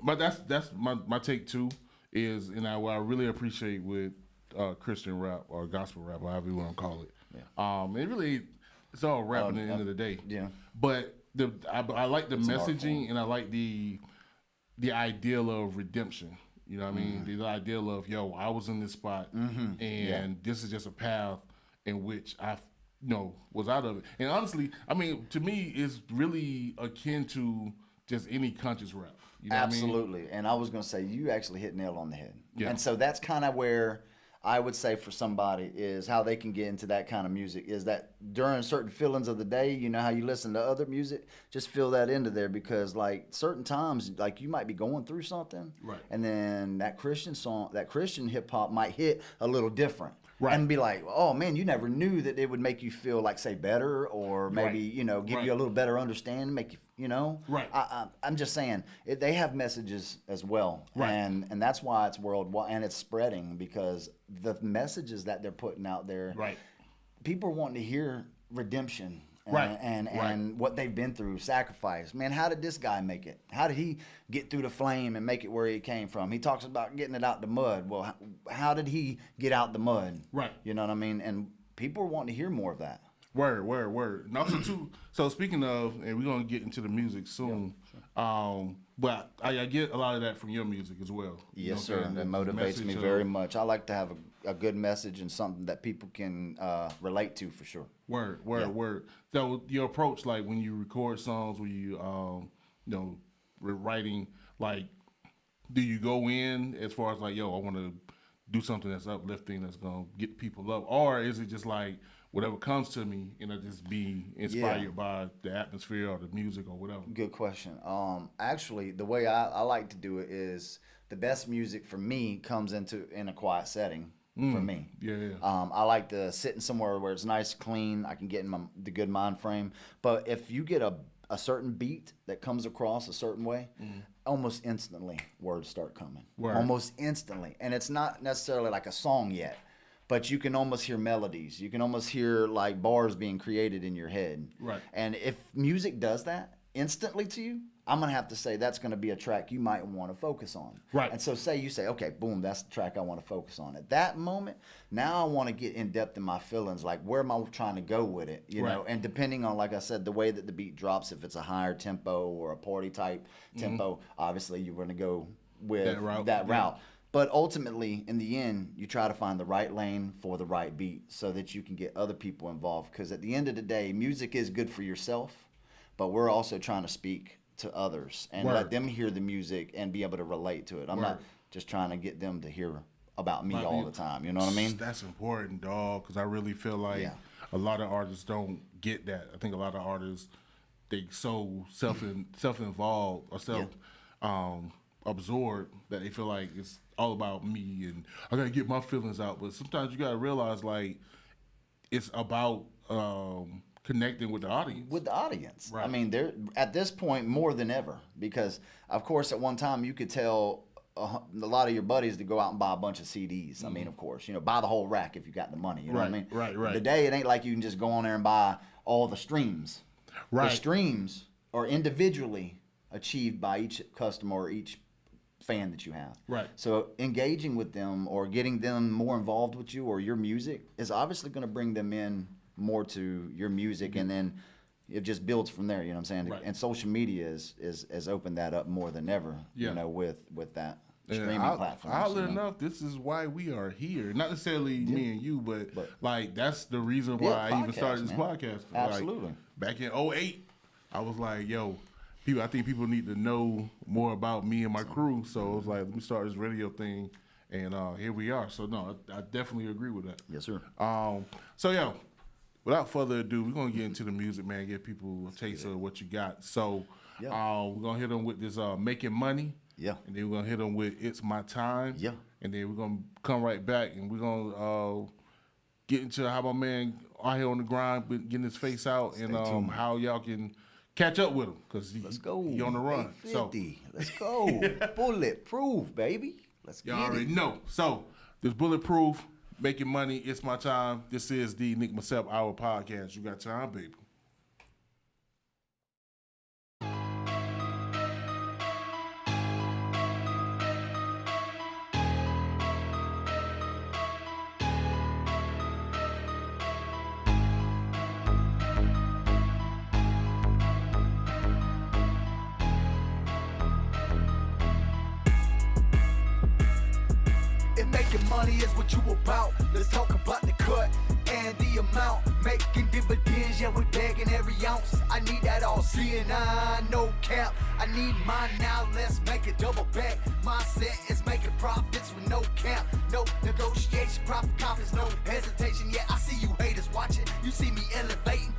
But that's my take too. Is what I really appreciate with Christian rap or gospel rap, however you want to call it. Yeah. It's all rap at the end of the day. Yeah. But I like the messaging and I like the ideal of redemption. You know what I mean? The ideal of, I was in this spot and this is just a path in which I was out of it. And honestly, I mean, to me, it's really akin to just any conscious rap. You know Absolutely. What I mean? And I was going to say, you actually hit nail on the head. Yeah. And so that's kind of where I would say for somebody is how they can get into that kind of music is that during certain feelings of the day, how you listen to other music, just feel that into there because like certain times, like you might be going through something. Right. And then that Christian song, that Christian hip hop might hit a little different. Right. And be like, oh man, you never knew that it would make you feel like, say, better or maybe, give you a little better understanding, make you, Right. I'm just saying, they have messages as well. Right. And that's why it's worldwide and it's spreading because the messages that they're putting out there, right. people are wanting to hear redemption. Right. And what they've been through, sacrifice. Man, how did this guy make it? How did he get through the flame and make it where he came from? He talks about getting it out the mud. Well, how did he get out the mud? Right. You know what I mean? And people are wanting to hear more of that. Word. And also too, so speaking of, and we're gonna get into the music soon. Yeah, sure. But I get a lot of that from your music as well. Yes, sir. And that motivates me very much. I like to have a good message and something that people can relate to for sure. Word. So your approach, like when you record songs, when you writing, like, do you go in as far as like, I want to do something that's uplifting, that's gonna get people up, or is it just like whatever comes to me and I just be inspired by the atmosphere or the music or whatever? Good question. Actually, the way I like to do it is the best music for me comes in a quiet setting. For me. Yeah. I like to sit in somewhere where it's nice, clean. I can get in the good mind frame. But if you get a certain beat that comes across a certain way, almost instantly words start coming. Almost instantly. And it's not necessarily like a song yet, but you can almost hear melodies. You can almost hear like bars being created in your head. Right. And if music does that instantly to you, I'm going to have to say that's going to be a track you might want to focus on. Right. And so you say, okay, boom, that's the track I want to focus on. At that moment, now I want to get in depth in my feelings, like where am I trying to go with it, you know? And depending on, like I said, the way that the beat drops, if it's a higher tempo or a party type tempo, obviously you're going to go with that route. But ultimately, in the end, you try to find the right lane for the right beat so that you can get other people involved. Because at the end of the day, music is good for yourself, but we're also trying to speak to others and let them hear the music and be able to relate to it. I'm not just trying to get them to hear about me all the time. You know what I mean? That's important, dog, because I really feel like a lot of artists don't get that. I think a lot of artists, they so self-involved or absorbed that they feel like it's all about me and I got to get my feelings out. But sometimes you got to realize, like, it's about connecting with the audience. With the audience. Right. I mean, they're at this point more than ever because, of course, at one time you could tell a lot of your buddies to go out and buy a bunch of CDs. I mean, of course, buy the whole rack if you got the money. You know what I mean? Right. Today, it ain't like you can just go on there and buy all the streams. Right. The streams are individually achieved by each customer or each fan that you have. Right. So engaging with them or getting them more involved with you or your music is obviously going to bring them in more to your music, and then it just builds from there. You know what I'm saying? Right. And social media has opened that up more than ever. With that streaming platform. Oddly enough, this is why we are here. Not necessarily me and you, but like that's the reason why I even started this podcast. Absolutely. Like, back in 2008, I was like, I think people need to know more about me and my crew. So it's like, let me start this radio thing, and here we are. So no, I definitely agree with that. Yes, sir. So yeah, without further ado, we're gonna get into the music, man. Give people a taste of what you got. So we're gonna hit them with this "Making Money." Yeah. And then we're gonna hit them with "It's My Time." Yeah. And then we're gonna come right back, and we're gonna get into how my man out here on the grind, getting his face out, and how y'all can catch up with him, because Let's go. he on the run. So 850. Let's go. Bulletproof, baby. Let's get y'all already it. know. So this Bulletproof, Making Money, It's My Time. This is the Enigmasept Hour podcast. You got time, baby. Making money is what you about. Let's talk about the cut and the amount. Making dividends, yeah, we bagging every ounce. I need that all CNI, no cap. I need mine now, let's make it double back. My set is making profits with no cap. No negotiation, profit confidence, no hesitation. Yeah, I see you haters watching, you see me elevating.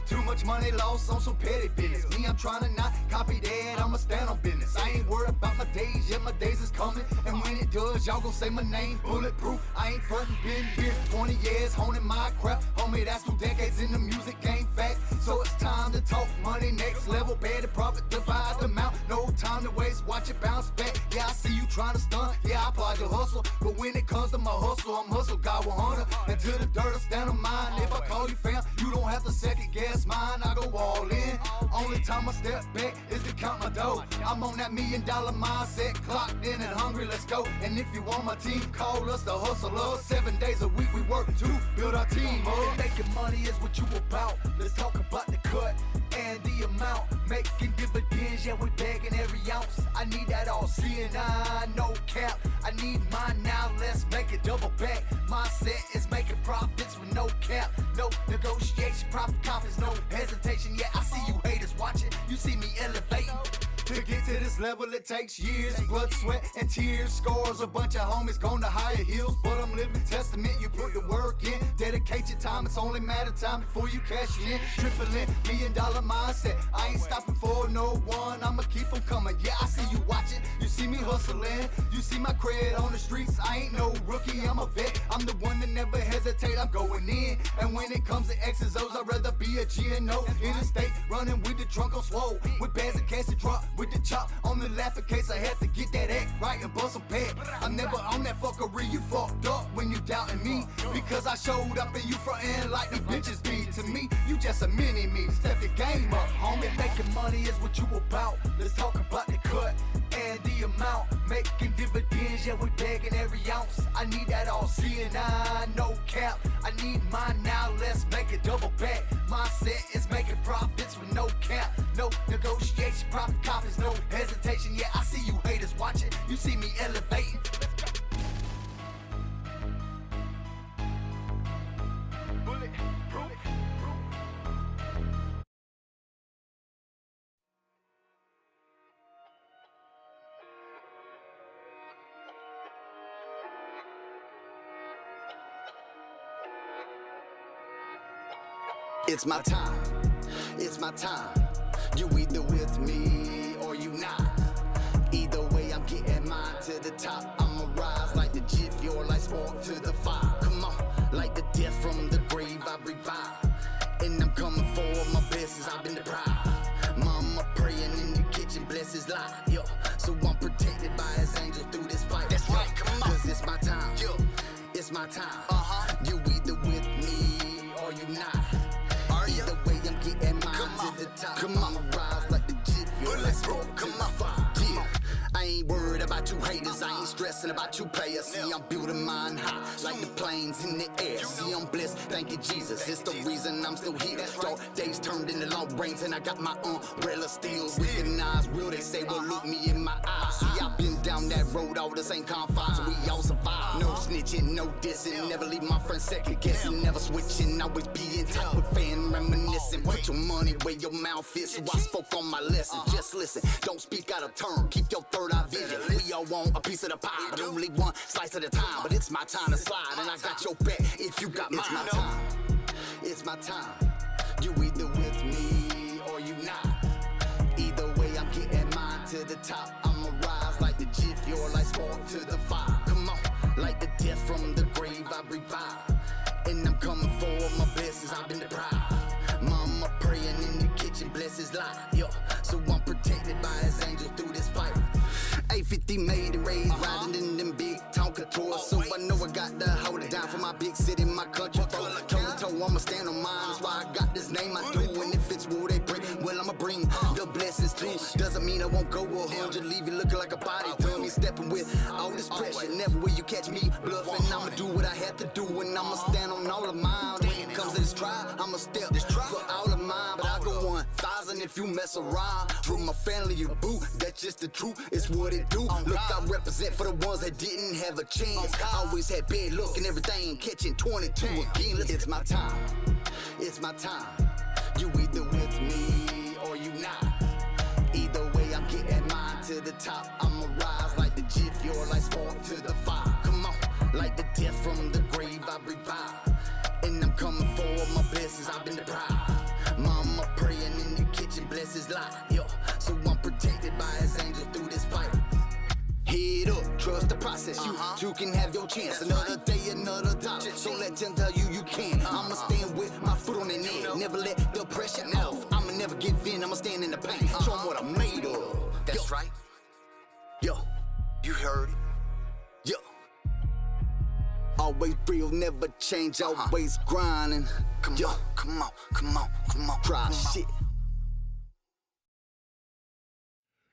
Too much money lost on some petty business. Me, I'm trying to not copy that, I'ma stand on business. I ain't worried about my days, yeah, my days is coming. And when it does, y'all gon' say my name, Bulletproof. I ain't frontin', been here 20 years, honing my craft. Homie, that's 2 decades in the music game, fact. So it's time to talk money, next level, pay the profit, divide the amount. No time to waste, watch it bounce back. Yeah, I see you trying to stunt, yeah, I applaud your hustle. But when it comes to my hustle, I'm hustle God 100. And to the dirt, I stand on mine. If I call you fam, you don't have to second guess mine, I go all in. Only time I step back is to count my dough. I'm on that $1 million mindset, clocked in and hungry, let's go. And if you want my team, call us the hustlers. 7 days a week we work to build our team up. Making money is what you about. Let's talk about the cut and the amount. Making dividends, yeah, we bagging every ounce. I need that all CNI, no cap. I need mine now, let's make it double back. My set is making profits with no cap. No negotiation, profit confidence, no hesitation. Yeah, I see you haters watching, you see me elevating. To get to this level, it takes years, blood, sweat, and tears. Scores, a bunch of homies gone to higher hills, but I'm living testament. You put the work in, dedicate your time. It's only matter of time before you cash in. Tripling, $1 million mindset. I ain't stopping for no one. I'ma keep them coming. Yeah, I see you watching. You see me hustling. You see my cred on the streets. I ain't no rookie. I'm a vet. I'm the one that never hesitate. I'm going in. And when it comes to X's O's, I'd rather be a G and O. Interstate, running with the trunk on swole. With bags of cash to drop. With the chop on the laugh in case I had to get that act right and bust a pad. I'm never on that fuckery, you fucked up when you doubting me. Because I showed up and you frontin' like the bitches be. To me, you just a mini-me. Step the game up, homie. Making money is what you about. Let's talk about the cut and the amount. Making dividends, yeah, we bagging every ounce. I need that all CNI, no cap. I need mine now, let's make it double back. My set is making profits with no cap. No negotiation, profit confidence, no hesitation. Yeah, I see you haters watching, you see me elevating. Bulletproof. It's my time, it's my time. You either with me or you not. Either way, I'm getting mine to the top. I'ma rise like the Jiffy or like Spark to the fire. Come on, like the death from the grave, I revive. And I'm coming for my blessings, I've been deprived. Mama praying in the kitchen, bless his life, yo. So I'm protected by his angels through this fight. That's right, come on. Cause it's my time, yo. It's my time. You either with me or you not. Either way, I'm getting mine to the top. Come on, rise like the Jiffy. Let's roll, come on, yeah. I ain't worried about you haters, I ain't stressing about you players. See, I'm building mine high, like the planes in the air. See, I'm blessed, thank you, Jesus. It's the reason I'm still here. Short days turned into long rains, and I got my umbrella still. Recognize real, they say, well, look me in my eyes. See, I've been down that road, all the same confines, we all survive. No snitching, no dissing. Never leave my friends second guessing. Never switching, always being tight with fan reminiscing. Put your money where your mouth is, so I spoke on my lesson. Just listen, don't speak out of turn. Keep your third eye vision. We all want a piece of the pie, but only one slice at a time. But it's my time to slide, and I got your back if you got mine. It's my time. It's my time. You either with me or you not. Either way, I'm getting mine to the top. I'ma rise like the Jiffy or like spark to the fire. Come on, like the death from the grave, I revive. And I'm coming for my blessings, I've been deprived. Mama praying in the kitchen, bless his life. Yo, so I'm protected by his angel through this fight. 850 made and raised, riding in them big Tonka tours. So I know I got to hold it down for my big city, my country. Toe to toe, I'ma stand on mine. That's why I got this name I do. And if it's wool they bring, well, I'ma bring the blessings too. Doesn't mean I won't go 100, leave you looking like a body. Tell me stepping with all this pressure. Never will you catch me bluffing. I'ma do what I have to do, and I'ma stand on all of mine. When it comes to this trial, I'ma step for all of mine. But I go 1,000 if you mess around. With my family, you boo. That's just the truth. It's what it do. Look, I represent for the ones that didn't have a chance. Always had bad luck and everything. Catching 22 again. It's my time. It's my time. You either with me or you not. Either way, I'm getting mine to the top. I'ma rise like the Jiffy or like spark to the fire. Come on, like the death from the grave, I revive. And I'm coming for my blessings, I've been deprived. Mama praying in the kitchen, bless his life. Yo, so I'm protected by his angel through this fight. Head up, trust the process. You too can have your chance. Another day, another dollar. So let them tell you you can. I'ma stand with my foot on the neck. Never let the pressure off. I'ma never give in. I'ma stand in the pain. Show 'em what I'm made of. That's right. Yo, you heard it. Yo. Always real, never change. Always grinding. Yo, come on, come on, come on. Proud of shit.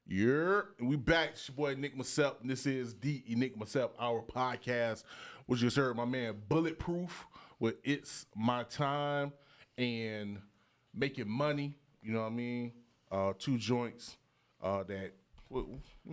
Yeah, we back. It's your boy Enigma Sept, and this is the Enigma Sept, our podcast. We just heard my man Bulletproof with "It's My Time" and making money. You know what I mean? 2 joints that what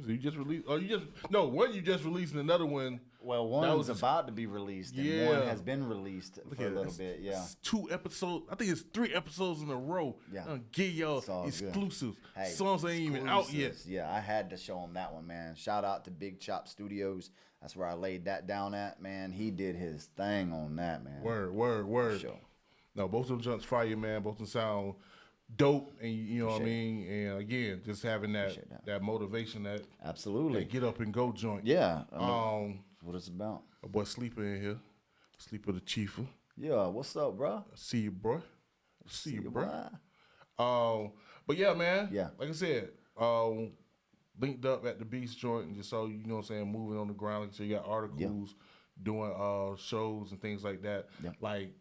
you just released. Oh, one you just released, and another one. Well, one was about to be released, and one has been released for a little bit. Yeah, it's 2 episodes. I think it's 3 episodes in a row. Yeah, give y'all exclusives. Hey, songs ain't even out yet. Yeah, I had to show him that one, man. Shout out to Big Chop Studios. That's where I laid that down at, man. He did his thing on that, man. Word. Sure. No, both of them joints fire, man. Both of them sound dope, and you know what I mean. And again, just having that motivation, that absolutely that get up and go joint. Yeah. That's what it's about. My boy Sleeper in here. Sleeper the Chiefer. Yeah, what's up, bro? See you, bro. See you, bro. But yeah, man. Yeah. Like I said, linked up at the Beast joint, and just so you know what I'm saying, moving on the ground. Like, so you got articles, doing shows and things like that. Yeah. Like,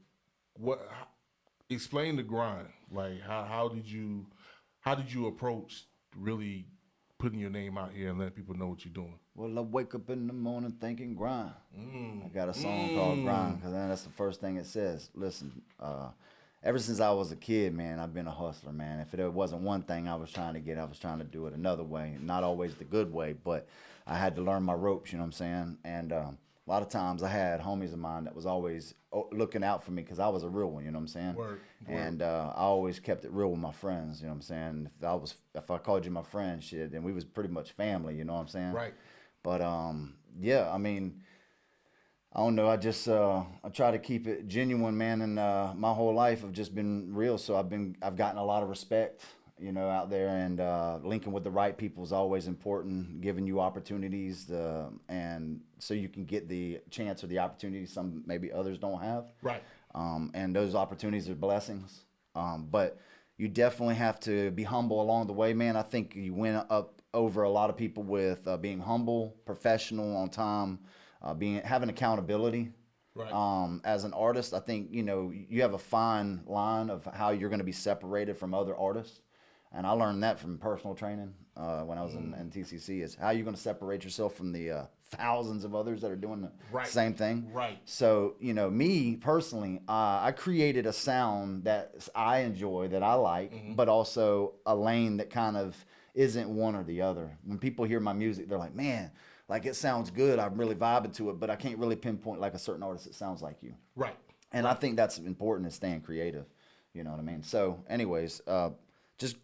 explain the grind. Like, how did you approach really putting your name out here and letting people know what you're doing? Well, I wake up in the morning thinking grind. I got a song called Grind, because that's the first thing it says. Listen, ever since I was a kid, man, I've been a hustler, man. If it wasn't one thing I was trying to get, I was trying to do it another way. Not always the good way, but I had to learn my ropes, you know what I'm saying? And a lot of times I had homies of mine that was always looking out for me because I was a real one, you know what I'm saying? Word. And I always kept it real with my friends, you know what I'm saying? If I called you my friend, shit, then we was pretty much family, you know what I'm saying? Right. But yeah, I mean, I don't know. I just I try to keep it genuine, man. And my whole life I've just been real, so I've gotten a lot of respect, you know, out there. And linking with the right people is always important. Giving you opportunities, and so you can get the chance or the opportunity some maybe others don't have. Right. And those opportunities are blessings. But you definitely have to be humble along the way, man. I think you win up over a lot of people with being humble, professional, on time, having accountability. Right. As an artist, I think, you know, you have a fine line of how you're going to be separated from other artists. And I learned that from personal training when I was in TCC, is how you're going to separate yourself from the thousands of others that are doing the same thing. Right. So, you know, me personally, I created a sound that I enjoy, that I like, but also a lane that kind of isn't one or the other. When people hear my music, they're like, man, like it sounds good. I'm really vibing to it, but I can't really pinpoint like a certain artist that sounds like you. Right. And I think that's important in staying creative. You know what I mean? So anyways, just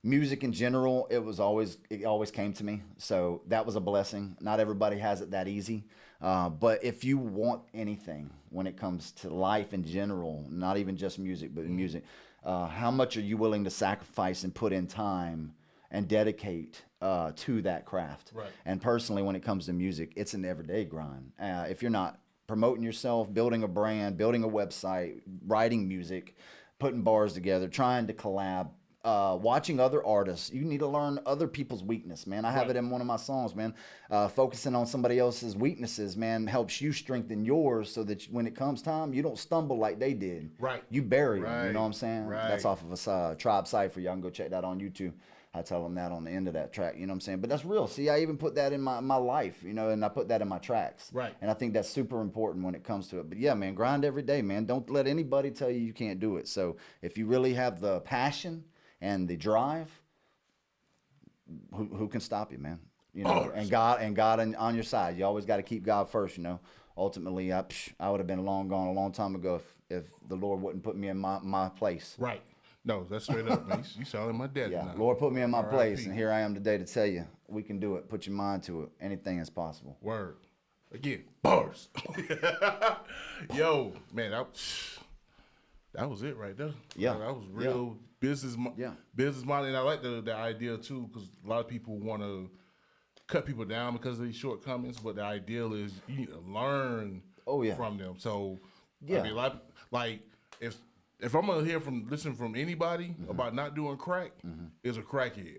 music in general, it always came to me. So that was a blessing. Not everybody has it that easy. But if you want anything when it comes to life in general, not even just music, but in music, how much are you willing to sacrifice and put in time and dedicate to that craft? Right. And personally, when it comes to music, it's an everyday grind. If you're not promoting yourself, building a brand, building a website, writing music, putting bars together, trying to collab, watching other artists, you need to learn other people's weakness, man. I have it in one of my songs, man. Focusing on somebody else's weaknesses, man, helps you strengthen yours so that when it comes time, you don't stumble like they did. Right. You bury them, you Right. know what I'm saying? Right. That's off of a Tribe Cypher. Y'all can go check that on YouTube. I tell them that on the end of that track, you know what I'm saying? But that's real. See, I even put that in my life, you know, and I put that in my tracks. Right. And I think that's super important when it comes to it. But yeah, man, grind every day, man. Don't let anybody tell you can't do it. So if you really have the passion and the drive, who can stop you, man? You know, and God on your side. You always got to keep God first, you know. Ultimately, I would have been long gone a long time ago if the Lord wouldn't put me in my place. Right. No, that's straight up, man. You sound like my daddy Yeah, now. Lord put me in my R.I.P. place, and here I am today to tell you, we can do it. Put your mind to it. Anything is possible. Word. Again, bars. Yo, man, that was it right there. Yeah. That was real business minded. And I like the idea too, because a lot of people want to cut people down because of these shortcomings, but the ideal is you need to learn from them. So, I mean, like if I'm gonna listen from anybody about not doing crack, is a crackhead.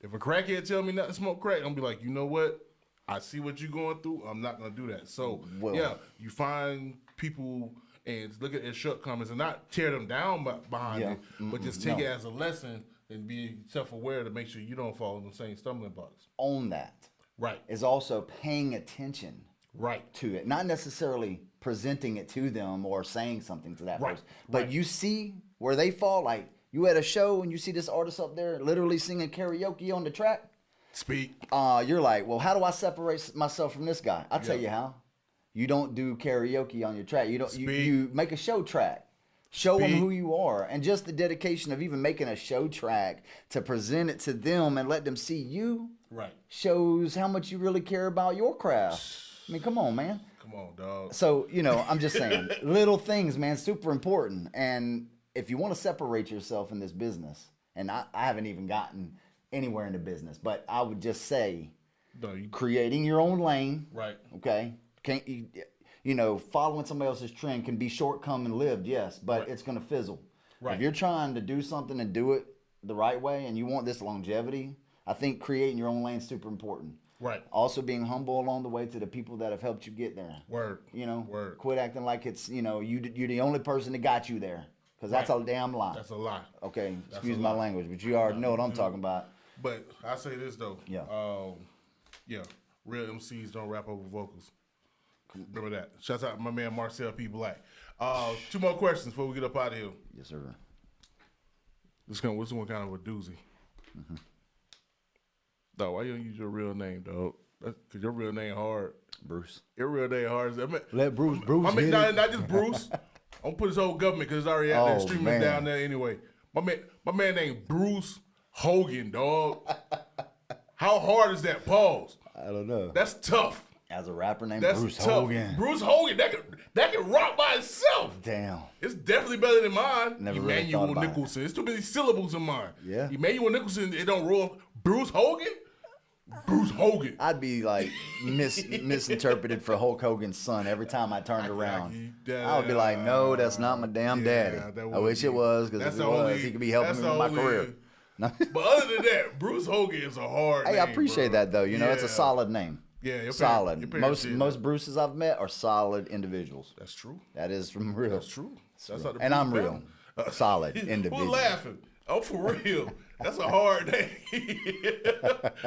If a crackhead tell me not to smoke crack, I'm gonna be like, you know what? I see what you're going through. I'm not gonna do that. So you find people and look at their shortcomings and not tear them down behind it, but just take it as a lesson and be self-aware to make sure you don't fall in the same stumbling blocks. Own that. Right. Is also paying attention. Right. To it, not necessarily presenting it to them or saying something to that person, but you see where they fall. Like you at a show and you see this artist up there literally singing karaoke on the track. Speak. You're like, well, how do I separate myself from this guy? I'll tell you how. You don't do karaoke on your track. You don't. You make a show track. Show them who you are, and just the dedication of even making a show track to present it to them and let them see you. Right. Shows how much you really care about your craft. I mean, come on, man. Come on, dog. So, you know, I'm just saying, little things, man, super important. And if you want to separate yourself in this business, and I haven't even gotten anywhere in the business, but I would just say, creating your own lane. Right. Okay. Can't you know, following somebody else's trend can be short-come lived, yes, but it's going to fizzle. Right. If you're trying to do something and do it the right way and you want this longevity, I think creating your own lane is super important. Right. Also being humble along the way to the people that have helped you get there. Word. You know, Word. Quit acting like it's, you know, you're the only person that got you there. Because that's a damn lie. That's a lie. Okay, excuse my language, but you already know what I'm talking about. But I say this, though. Yeah. Real MCs don't rap over vocals. Remember that. Shouts out to my man Marcel P. Black. 2 more questions before we get up out of here. Yes, sir. This one kind of a doozy. Dog, why you don't use your real name, dog? Because your real name hard. Bruce. Your real name hard. Let Bruce hit it. Not just Bruce. I'm going to put his whole government because it's already out there streaming down there anyway. My man named Bruce Hogan, dog. How hard is that pause? I don't know. That's tough. As a rapper named That's Bruce tough. Hogan. Bruce Hogan, that can rock by itself. Damn. It's definitely better than mine. Never really Emmanuel thought about Nicholson. It's too many syllables in mine. Yeah. Emmanuel Nicholson, it don't roll. Bruce Hogan? Bruce Hogan. I'd be like misinterpreted for Hulk Hogan's son every time I turned around. I would be like, no, that's not my damn daddy. I wish it was, because if it was, he could be helping me with my career. But other than that, Bruce Hogan is a hard name. I appreciate that, though. You know, it's a solid name. Yeah, solid. Most Bruces I've met are solid individuals. That's true. That is from real. That's true. That's how the and I'm Bruce real. Solid individual. Who's laughing? Oh, for real. That's a hard name.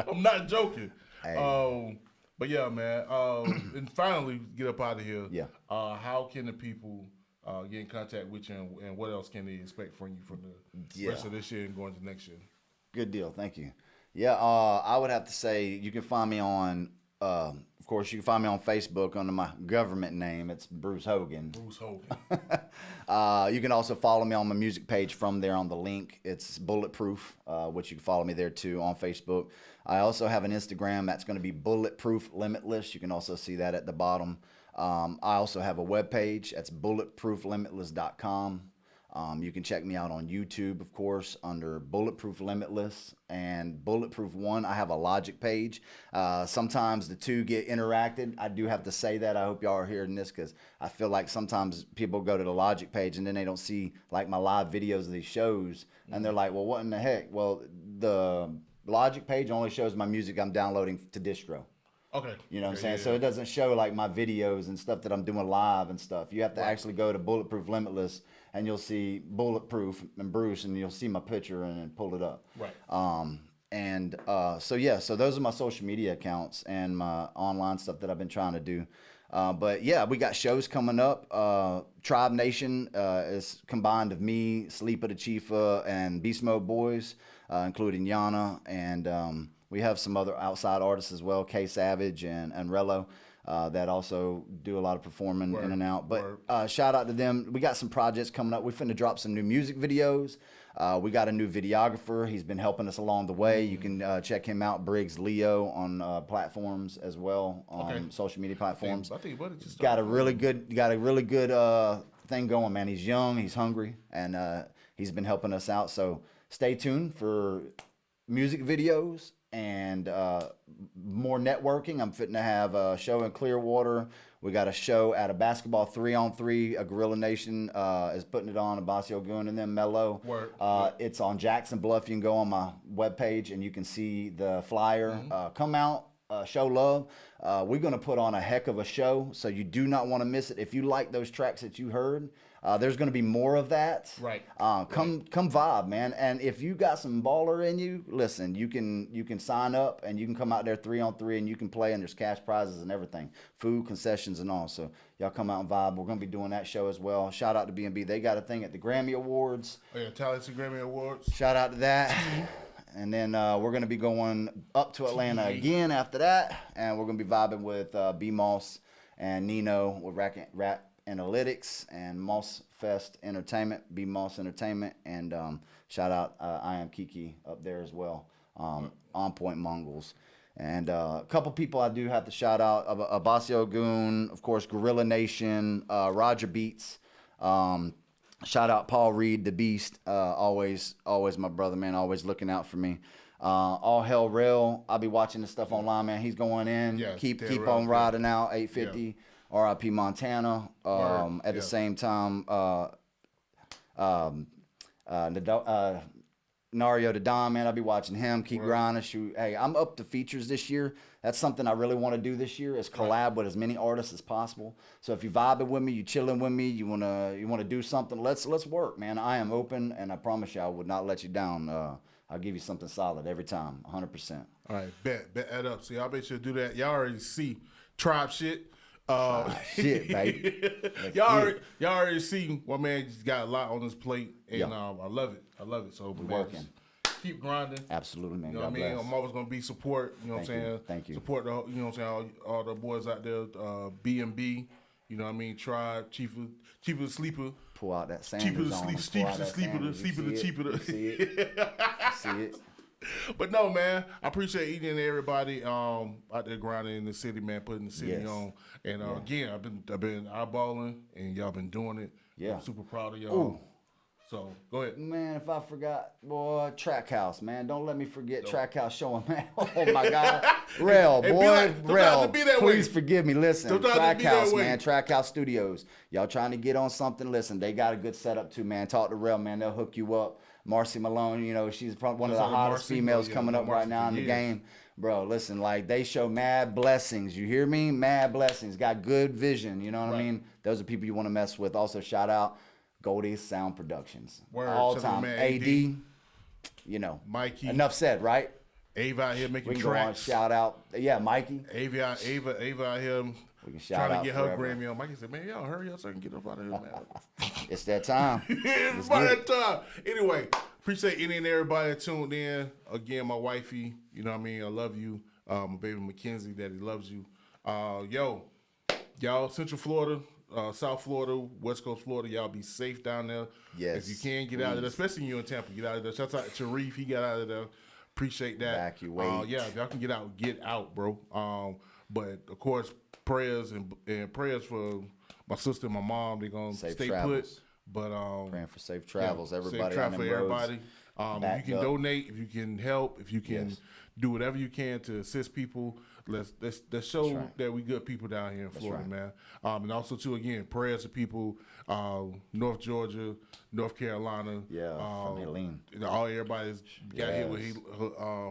I'm not joking. Hey. But yeah, man. And finally, get up out of here. Yeah. How can the people get in contact with you, and what else can they expect from you from the rest of this year and going to next year? Good deal. Thank you. Yeah, I would have to say you can find me on, of course, you can find me on Facebook under my government name. It's Bruce Hogan. Bruce Hogan. You can also follow me on my music page from there on the link. It's Bulletproof, which you can follow me there too on Facebook. I also have an Instagram that's going to be BulletproofLimitless. You can also see that at the bottom. I also have a webpage. That's BulletproofLimitless.com. You can check me out on YouTube, of course, under Bulletproof Limitless and Bulletproof One. I have a Logic page. Sometimes the two get interacted. I do have to say that. I hope y'all are hearing this because I feel like sometimes people go to the Logic page and then they don't see like my live videos of these shows. And they're like, well, what in the heck? Well, the Logic page only shows my music I'm downloading to distro. Okay. You know what I'm saying? Yeah. So it doesn't show like my videos and stuff that I'm doing live and stuff. You have to actually go to Bulletproof Limitless and you'll see Bulletproof and Bruce and you'll see my picture and then pull it up. Right. So those are my social media accounts and my online stuff that I've been trying to do. But yeah, we got shows coming up. Tribe Nation is combined of me, Sleeper the Chifa, and Beast Mode Boys, including Yana, and we have some other outside artists as well, K Savage and Rello, that also do a lot of performing in and out. But shout out to them. We got some projects coming up. We're finna drop some new music videos. We got a new videographer. He's been helping us along the way. You can check him out, Briggs Leo, on platforms as well, on social media platforms. I think Budden just got a really good thing going, man. He's young, he's hungry, and he's been helping us out. So stay tuned for music videos and more networking. I'm fitting to have a show in Clearwater. We got a show at a basketball 3-on-3. A Gorilla Nation is putting it on. Abasio Goon and then Mello. It's on Jackson Bluff. You can go on my webpage and you can see the flyer. Come out, show love. We're going to put on a heck of a show, so you do not want to miss it. If you like those tracks that you heard, there's going to be more of that. Right. Come vibe, man. And if you got some baller in you, listen, you can sign up and you can come out there 3-on-3 and you can play, and there's cash prizes and everything, food, concessions, and all. So y'all come out and vibe. We're going to be doing that show as well. Shout out to B&B. They got a thing at the Grammy Awards. Oh, yeah, Talented Grammy Awards. Shout out to that. And then we're going to be going up to Atlanta again after that. And we're going to be vibing with B Moss and Nino with Rap Analytics and Moss Fest Entertainment, B Moss Entertainment. And shout out I Am Kiki up there as well, On Point Mongols. And a couple people I do have to shout out, Abasio Goon, of course, Gorilla Nation, Roger Beats. Shout out Paul Reed, the Beast, always my brother, man, always looking out for me. All Hell Rail, I'll be watching this stuff online, man. He's going in. Yeah, keep on riding out, 850. Yeah. RIP Montana. At the same time, Nario the Don, man, I'll be watching him. Keep grinding. Shoot, hey, I'm up to features this year. That's something I really want to do this year, is collab with as many artists as possible. So if you vibing with me, you chilling with me, you wanna do something, let's work, man. I am open, and I promise you I would not let you down. I'll give you something solid every time, 100%. All right, bet that up. See, I'll bet you do that. Y'all already see Tribe shit. Shit, baby. Y'all already see my man just got a lot on his plate, and I love it. So man, working. Keep grinding. Absolutely, man. You know God what I mean? bless. I'm always gonna be support. You know what I'm saying? Thank you. Support the, you know what I'm saying, all the boys out there. B&B. You know what I mean? Tribe, Cheaper the Sleeper. Pull out that Sanders Cheaper the on him. Sleeper, Pull out that Sanders. Sleeper the Cheaper. See it. See it. But no, man, I appreciate each and everybody out there grinding in the city, man, putting the city on. And again, I've been eyeballing, and y'all been doing it. Yeah. I'm super proud of y'all. Ooh. So go ahead. Man, if I forgot, boy, Track House, man. Don't let me forget Track House showing, man. Oh my God. Rel, Hey, boy. Rel, be that way. please forgive me. Listen, Don't try to Track be that House, way. man. Track House Studios. Y'all trying to get on something, listen, they got a good setup too, man. Talk to Rel, man. They'll hook you up. Marcy Malone, you know, she's probably one of the Just like hottest Marcy, females yeah, coming up Marcy right now for in the years. game. Bro, listen, like, they show mad blessings. You hear me? Mad blessings. Got good vision, you know what I mean? Those are people you want to mess with. Also, shout out Goldie's Sound Productions. Word. All Shout out time. man, AD, you know. Mikey. Enough said, right? Ava out here making We can go on, tracks. shout out. Yeah, Mikey. Ava out here We can shout trying out to get her forever. Grammy on. Mikey said, man, y'all hurry up so I can get up out of here, man. It's that time. It's about good. that time. Anyway, appreciate any and everybody that tuned in. Again, my wifey, you know what I mean? I love you. My baby Mackenzie, daddy loves you. Y'all, Central Florida, South Florida, West Coast Florida, y'all be safe down there. Yes. If you can, get out of there, especially you in Tampa, get out of there. Shout out to Sharif, he got out of there. Appreciate that. Evacuate. Yeah, if y'all can get out, bro. But of course, prayers and prayers for my sister and my mom. They're gonna Safe stay travels. put. But Praying for safe travels, everybody. Safe travel on for them roads. everybody. If Backed you can up. donate, if you can help, if you can do whatever you can to assist people, let's show right. that we good people down here in Florida, right. man. And also too, again, prayers to people, North Georgia, North Carolina. Yeah, from Helene. Everybody's got hit with Yes.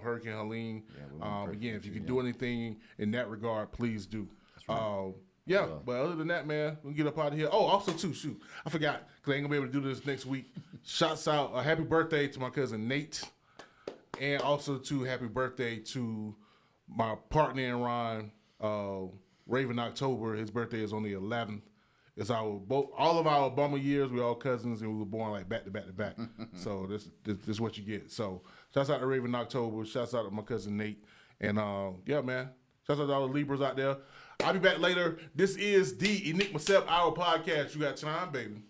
Hurricane Helene. we Again, if you can yeah. do anything in that regard, please do. Yeah, but other than that, man, we'll get up out of here. Oh, also too, shoot, I forgot, because I ain't gonna be able to do this next week. Shouts out, happy birthday to my cousin Nate, and also to happy birthday to my partner in rhyme, Raven October. His birthday is on the 11th. It's all of our bummer years. We're all cousins, and we were born like back to back to back. So this is what you get. So shouts out to Raven October. Shouts out to my cousin Nate, and yeah, man. Shouts out to all the Libras out there. I'll be back later. This is the Enigma Sept Hour podcast. You got time, baby.